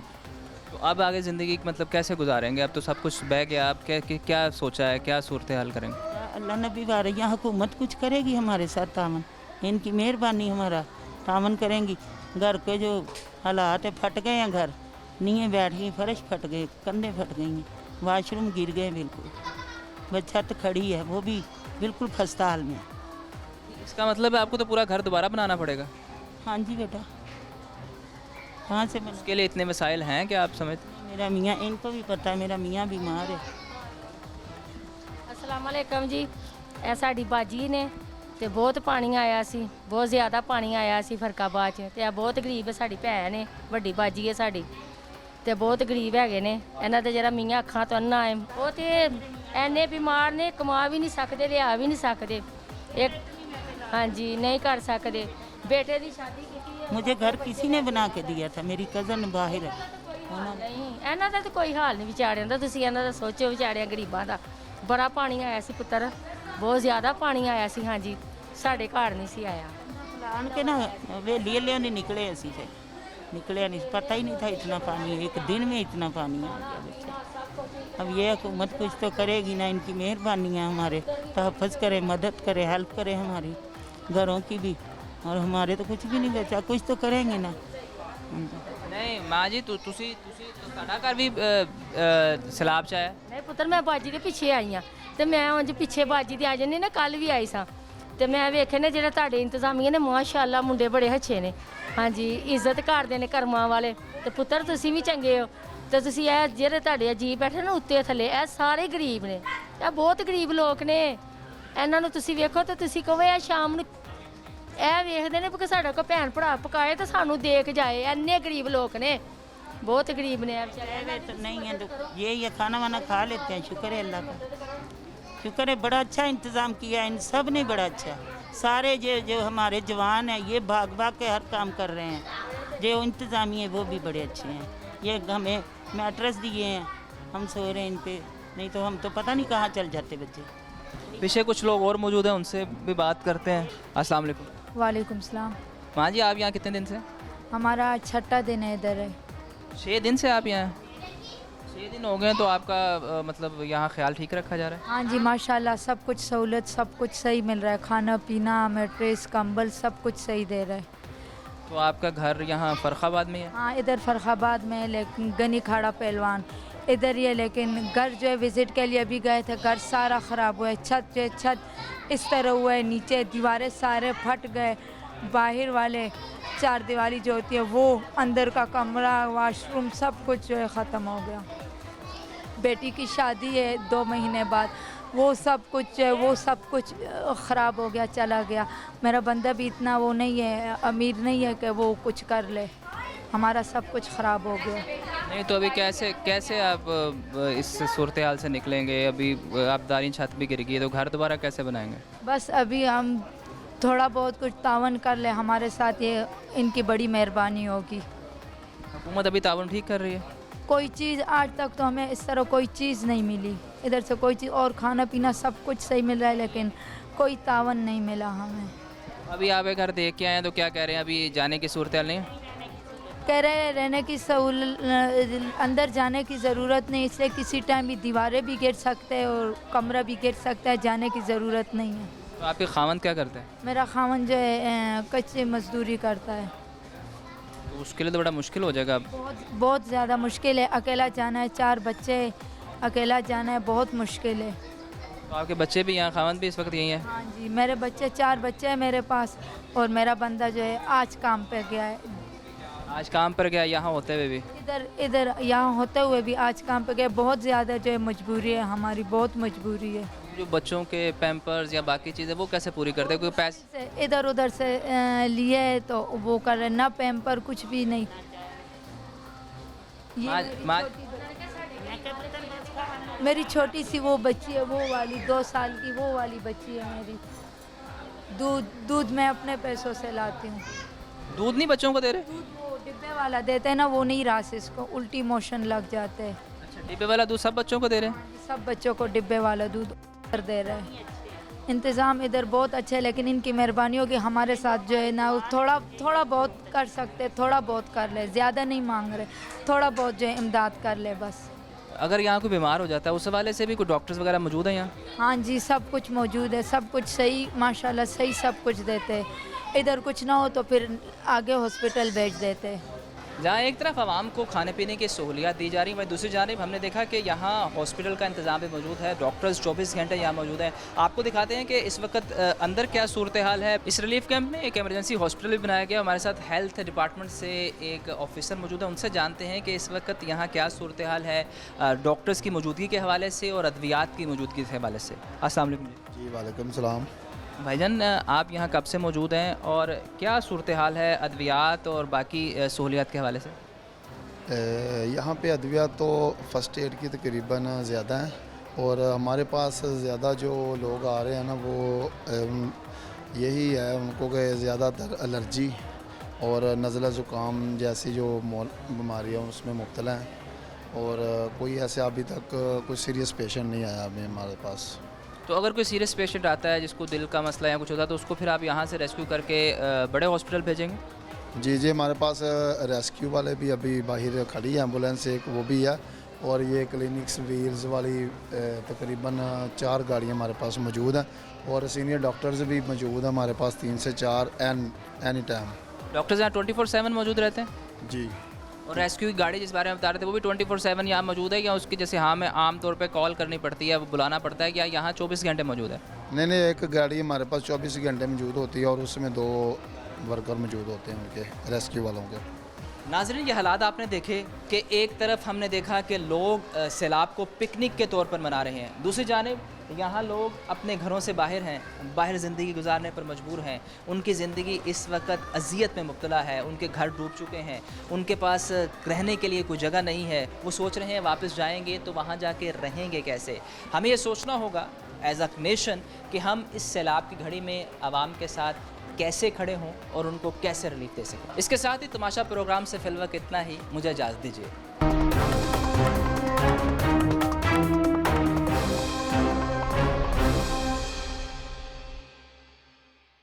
तो अब आगे ज़िंदगी मतलब कैसे गुजारेंगे? अब तो सब कुछ बह गया, आप क्या सोचा है, क्या सूरत हाल करेंगे? अल्लाह नबी वार, यहाँ हुकूमत कुछ करेगी हमारे साथ तामन, इनकी मेहरबानी, हमारा तामन करेंगी। घर के जो हालात है, फट गए हैं घर, नींवें बैठ गई, फर्श फट गए, कंधे फट गई हैं, वाशरूम गिर गए बिल्कुल, बस छत खड़ी है वो भी बिल्कुल खस्ता हाल में। इसका मतलब है आपको तो पूरा घर दोबारा बनाना पड़ेगा? हाँ जी बेटा, कहाँ से बना? उसके लिए इतने मसाइल हैं कि आप समझते? मेरा मियाँ, इनको भी पता है, मेरा मियाँ बीमार है। अस्सलाम वालेकुम जी। ਇਹ ਸਾਡੀ ਬਾਜੀ ਨੇ ਤੇ ਬਹੁਤ ਪਾਣੀ ਆਇਆ ਸੀ, ਬਹੁਤ ਜ਼ਿਆਦਾ ਪਾਣੀ ਆਇਆ ਸੀ ਫਰਕਾਬਾਦ 'ਚ, ਤੇ ਇਹ ਬਹੁਤ ਗਰੀਬ ਹੈ, ਸਾਡੀ ਭੈਣ ਹੈ, ਵੱਡੀ ਬਾਜੀ ਹੈ ਸਾਡੀ, ਤੇ ਬਹੁਤ ਗਰੀਬ ਹੈਗੇ ਨੇ। ਇਹਨਾਂ ਦੇ ਜਿਹੜਾ ਮੀਆਂ ਅੱਖਾਂ ਤੋਂ ਅੰਨਾ ਹੈ, ਉਹ ਤੇ ਐਨੇ ਬਿਮਾਰ ਨੇ, ਕਮਾ ਵੀ ਨਹੀਂ ਸਕਦੇ, ਲਿਆ ਵੀ ਨਹੀਂ ਸਕਦੇ। ਇੱਕ ਹਾਂਜੀ नहीं कर सकते। बेटे की शादी की है। मुझे घर किसी ने बना के दिया था, मेरी कज़न बाहर है। नहीं ਇਹਨਾਂ ਦਾ ਤਾਂ ਕੋਈ ਹਾਲ ਨਹੀਂ ਵਿਚਾਰਿਆਂ ਦਾ। ਤੁਸੀਂ ਇਹਨਾਂ ਦਾ ਸੋਚੋ, ਵਿਚਾਰਿਆਂ ਗਰੀਬਾਂ ਦਾ ਬੜਾ ਪਾਣੀ ਆਇਆ ਸੀ ਪੁੱਤਰ, ਬਹੁਤ ਜ਼ਿਆਦਾ ਪਾਣੀ ਆਇਆ ਸੀ। ਹਾਂਜੀ ਸਾਡੇ ਘਰ ਨਹੀਂ ਸੀ ਆਇਆ। आन के ना वेलिए ले नहीं निकले, ऐसी थे निकले नहीं, पता ही नहीं था इतना पानी है। एक दिन में इतना पानी आ गया बच्चे। अब ये हुकूमत कुछ तो करेगी ना, इनकी मेहरबानी है, हमारे तहफ़्फ़ुज़ करे, मदद करे, हेल्प करे हमारी घरों की भी, और हमारे तो कुछ भी नहीं बचा। कुछ तो करेंगे ना। नहीं माँ जी ਤੁਸੀਂ ਤੁਹਾਡਾ ਘਰ ਵੀ ਸਲਾਬ 'ਚ ਆਇਆ? ਨਹੀਂ ਪੁੱਤਰ, ਮੈਂ ਬਾਜੀ ਦੇ ਪਿੱਛੇ ਆਈ ਆ ਤੇ ਮੈਂ ਉਂਝ ਪਿੱਛੇ ਬਾਜੀ ਦੇ ਆ ਜਾਂਦੀ ਨਾ, ਕੱਲ ਵੀ ਆਈ ਸਾਂ ਤੇ ਮੈਂ ਵੇਖੇ ਨੇ ਜਿਹੜੇ ਤੁਹਾਡੇ ਇੰਤਜ਼ਾਮੀਆਂ ਨੇ, ਮਾਸ਼ਾਅੱਲਾ ਮੁੰਡੇ ਬੜੇ ਅੱਛੇ ਨੇ। ਹਾਂਜੀ ਇੱਜ਼ਤ ਕਰਦੇ ਨੇ ਕਰਮਾਂ ਵਾਲੇ। ਤੇ ਪੁੱਤਰ ਤੁਸੀਂ ਵੀ ਚੰਗੇ ਹੋ। ਤੇ ਤੁਸੀਂ ਇਹ ਜਿਹੜੇ ਤੁਹਾਡੇ ਅਜੀਬ ਬੈਠੇ ਨਾ ਉੱਤੇ ਥੱਲੇ, ਇਹ ਸਾਰੇ ਗਰੀਬ ਨੇ, ਇਹ ਬਹੁਤ ਗਰੀਬ ਲੋਕ ਨੇ। ਇਹਨਾਂ ਨੂੰ ਤੁਸੀਂ ਵੇਖੋ ਤੇ ਤੁਸੀਂ ਕਹੋ ਇਹ ਸ਼ਾਮ ਨੂੰ ਇਹ ਵੇਖਦੇ ਨੇ ਕਿ ਸਾਡਾ ਕੋਈ ਭੈਣ ਭਰਾ ਪਕਾਏ ਤਾਂ ਸਾਨੂੰ ਦੇਖ ਜਾਏ। ਇੰਨੇ ਗਰੀਬ ਲੋਕ ਨੇ, बहुत गरीब ने बेचारे। तो नहीं है तो ये खाना वाना खा लेते हैं, शुक्र है अल्लाह का, शुक्र है। बड़ा अच्छा इंतज़ाम किया इन सब ने, बड़ा अच्छा। सारे जो हमारे जवान हैं ये भाग भाग के हर काम कर रहे हैं। जो इंतज़ामी है वो भी बड़े अच्छे हैं। ये हमें मैट्रेस दिए हैं, हम सो रहे हैं इन पे, नहीं तो हम तो पता नहीं कहाँ चल जाते बच्चे। पीछे कुछ लोग और मौजूद हैं, उनसे भी बात करते हैं। अस्सलाम वालेकुम। वालेकुम सलाम। माँ जी आप यहाँ कितने दिन से? हमारा 6ठा दिन है इधर है। 6 दिन से आप यहाँ हैं? 6 दिन हो गए तो आपका मतलब यहाँ ख्याल ठीक रखा जा रहा है? हाँ जी माशाल्लाह, सब कुछ सहूलत, सब कुछ सही मिल रहा है। खाना पीना, मैट्रेस, कंबल, सब कुछ सही दे रहा है। तो आपका घर यहाँ फर्रुखाबाद में है? हाँ इधर फर्रुखाबाद में है, लेकिन गनी खाड़ा पहलवान इधर ही है। लेकिन घर जो है विज़िट के लिए अभी गए थे, घर सारा ख़राब हुआ है। छत जो है, छत इस तरह हुआ है, नीचे दीवारें सारे फट गए। बाहर वाले 4 दीवारी जो होती है वो, अंदर का कमरा, वाशरूम, सब कुछ जो है ख़त्म हो गया। बेटी की शादी है 2 महीने बाद, वो सब कुछ जो है वो सब कुछ ख़राब हो गया, चला गया। मेरा बंदा भी इतना वो नहीं है, अमीर नहीं है कि वो कुछ कर ले। हमारा सब कुछ ख़राब हो गया। नहीं तो अभी कैसे आप इस सूरत हाल से निकलेंगे? अभी आपदारी छत भी गिर गई है, तो घर दोबारा कैसे बनाएंगे? बस अभी हम थोड़ा बहुत कुछ तावन कर ले हमारे साथ, ये इनकी बड़ी मेहरबानी होगी। हुकूमत अभी तावन ठीक कर रही है? कोई चीज़ आज तक तो हमें इस तरह कोई चीज़ नहीं मिली इधर से, कोई चीज़, और खाना पीना सब कुछ सही मिल रहा है, लेकिन कोई तावन नहीं मिला हमें। अभी आप एक घर देख के आए हैं तो क्या कह रहे हैं? अभी जाने की सूरत हाल नहीं है? कह रहे हैं रहने की अंदर जाने की ज़रूरत नहीं, इसलिए किसी टाइम भी दीवारें भी गिर सकते हैं और कमरा भी गिर सकता है, जाने की ज़रूरत नहीं है। तो आपके खावंद क्या करते हैं? मेरा खावन जो है कच्ची मजदूरी करता है। तो उसके लिए तो बड़ा मुश्किल हो जाएगा। बहुत ज़्यादा मुश्किल है, अकेला जाना है, 4 बच्चे, अकेला जाना है, बहुत मुश्किल है। तो आपके बच्चे भी यहाँ, खावंद भी इस वक्त यहीं है? हाँ जी, मेरे बच्चे 4 बच्चे हैं मेरे पास, और मेरा बंदा जो है आज काम पे गया है। आज काम पर गया यहाँ होते हुए भी? इधर यहाँ होते हुए भी आज काम पे गया। बहुत ज़्यादा जो है मजबूरी है हमारी, बहुत मजबूरी है। जो बच्चों के पैम्पर्स या बाकी चीज़ें वो कैसे पूरी करते हैं? कोई पैसे इधर उधर से लिए तो वो कर रहे, ना पैम्पर कुछ भी नहीं। मेरी छोटी सी वो बच्ची है, वो वाली 2 साल की वो वाली बच्ची है मेरी। दूध मैं अपने पैसों से लाती हूँ। दूध नहीं बच्चों को दे रहे? दूध वो डिब्बे वाला देते हैं ना, वो नहीं रहा से इसको उल्टी मोशन लग जाते हैं। अच्छा, डिब्बे वाला दूध सब बच्चों को दे रहे हैं? सब बच्चों को डिब्बे वाला दूध दे रहे हैं। इंतज़ाम इधर बहुत अच्छा है, लेकिन इनकी मेहरबानी होगी हमारे साथ जो है ना, थोड़ा बहुत कर सकते, थोड़ा बहुत कर ले, ज़्यादा नहीं मांग रहे, थोड़ा बहुत जो है इमदाद कर ले बस। अगर यहाँ कोई बीमार हो जाता है उस हवाले से भी कोई डॉक्टर्स वगैरह मौजूद हैं यहाँ? हाँ जी, सब कुछ मौजूद है, सब कुछ सही माशाल्लाह सही सब कुछ देते हैं। इधर कुछ ना हो तो फिर आगे हॉस्पिटल भेज देते हैं। जहाँ एक तरफ आवाम को खाने पीने की सहूलियात दी जा रही है, वहीं दूसरी जानिब हमने देखा कि यहाँ हॉस्पिटल का इंतज़ाम भी मौजूद है, डॉक्टर्स 24 घंटे यहाँ मौजूद हैं। आपको दिखाते हैं कि इस वक्त अंदर क्या सूरत हाल है। इस रिलीफ कैंप में एक एमरजेंसी हॉस्पिटल भी बनाया गया। हमारे साथ हेल्थ डिपार्टमेंट से एक ऑफिसर मौजूद है, उनसे जानते हैं कि इस वक्त यहाँ क्या सूरत हाल है डॉक्टर्स की मौजूदगी के हवाले से और अद्वियात की मौजूदगी के हवाले से। अस्सलाम वालेकुम। जी वालेकुम सलाम। भाईजान आप यहाँ कब से मौजूद हैं और क्या सूरत हाल है अद्वियात और बाकी सहूलियात के हवाले से? यहाँ पे अद्वियात तो फ़र्स्ट एड की तकरीबन ज़्यादा हैं और हमारे पास ज़्यादा जो लोग आ रहे हैं ना वो यही है उनको कि ज़्यादातर एलर्जी और नज़ला ज़ुकाम जैसी जो बीमारियाँ उसमें मुब्तला हैं और कोई ऐसे अभी तक कोई सीरियस पेशेंट नहीं आया अभी हमारे पास। तो अगर कोई सीरियस पेशेंट आता है जिसको दिल का मसला या कुछ होता है तो उसको फिर आप यहाँ से रेस्क्यू करके बड़े हॉस्पिटल भेजेंगे? जी जी, हमारे पास रेस्क्यू वाले भी अभी बाहर खड़ी है एम्बुलेंस एक वो भी है और ये क्लिनिक्स व्हील्स वाली तकरीबन 4 गाड़ियाँ हमारे पास मौजूद हैं और सीनियर डॉक्टर्स भी मौजूद हैं हमारे पास 3 से 4 एनी टाइम। डॉक्टर्स यहाँ 24/7 मौजूद रहते हैं? जी। और रेस्क्यू की गाड़ी जिस बारे में बता रहे थे वो भी 24/7 यहाँ मौजूद है या उसकी जैसे हाँ में आम तौर पे कॉल करनी पड़ती है वो बुलाना पड़ता है या यहाँ 24 घंटे मौजूद है? नहीं, एक गाड़ी हमारे पास 24 घंटे मौजूद होती है और उसमें 2 वर्कर मौजूद होते हैं उनके रेस्क्यू वालों के। नाज़रीन, ये हालात आपने देखे कि एक तरफ हमने देखा कि लोग सैलाब को पिकनिक के तौर पर मना रहे हैं, दूसरी जानिब यहाँ लोग अपने घरों से बाहर हैं, बाहर ज़िंदगी गुजारने पर मजबूर हैं, उनकी ज़िंदगी इस वक्त अजियत में मुब्तला है, उनके घर डूब चुके हैं, उनके पास रहने के लिए कोई जगह नहीं है, वो सोच रहे हैं वापस जाएंगे तो वहाँ जाके रहेंगे कैसे। हमें ये सोचना होगा एज अ नेशन कि हम इस सैलाब की घड़ी में आवाम के साथ कैसे खड़े हों और उनको कैसे रिलीफ दे सकें। इसके साथ ही तमाशा प्रोग्राम से फिलवक्त इतना ही, मुझे इजाज़त दीजिए।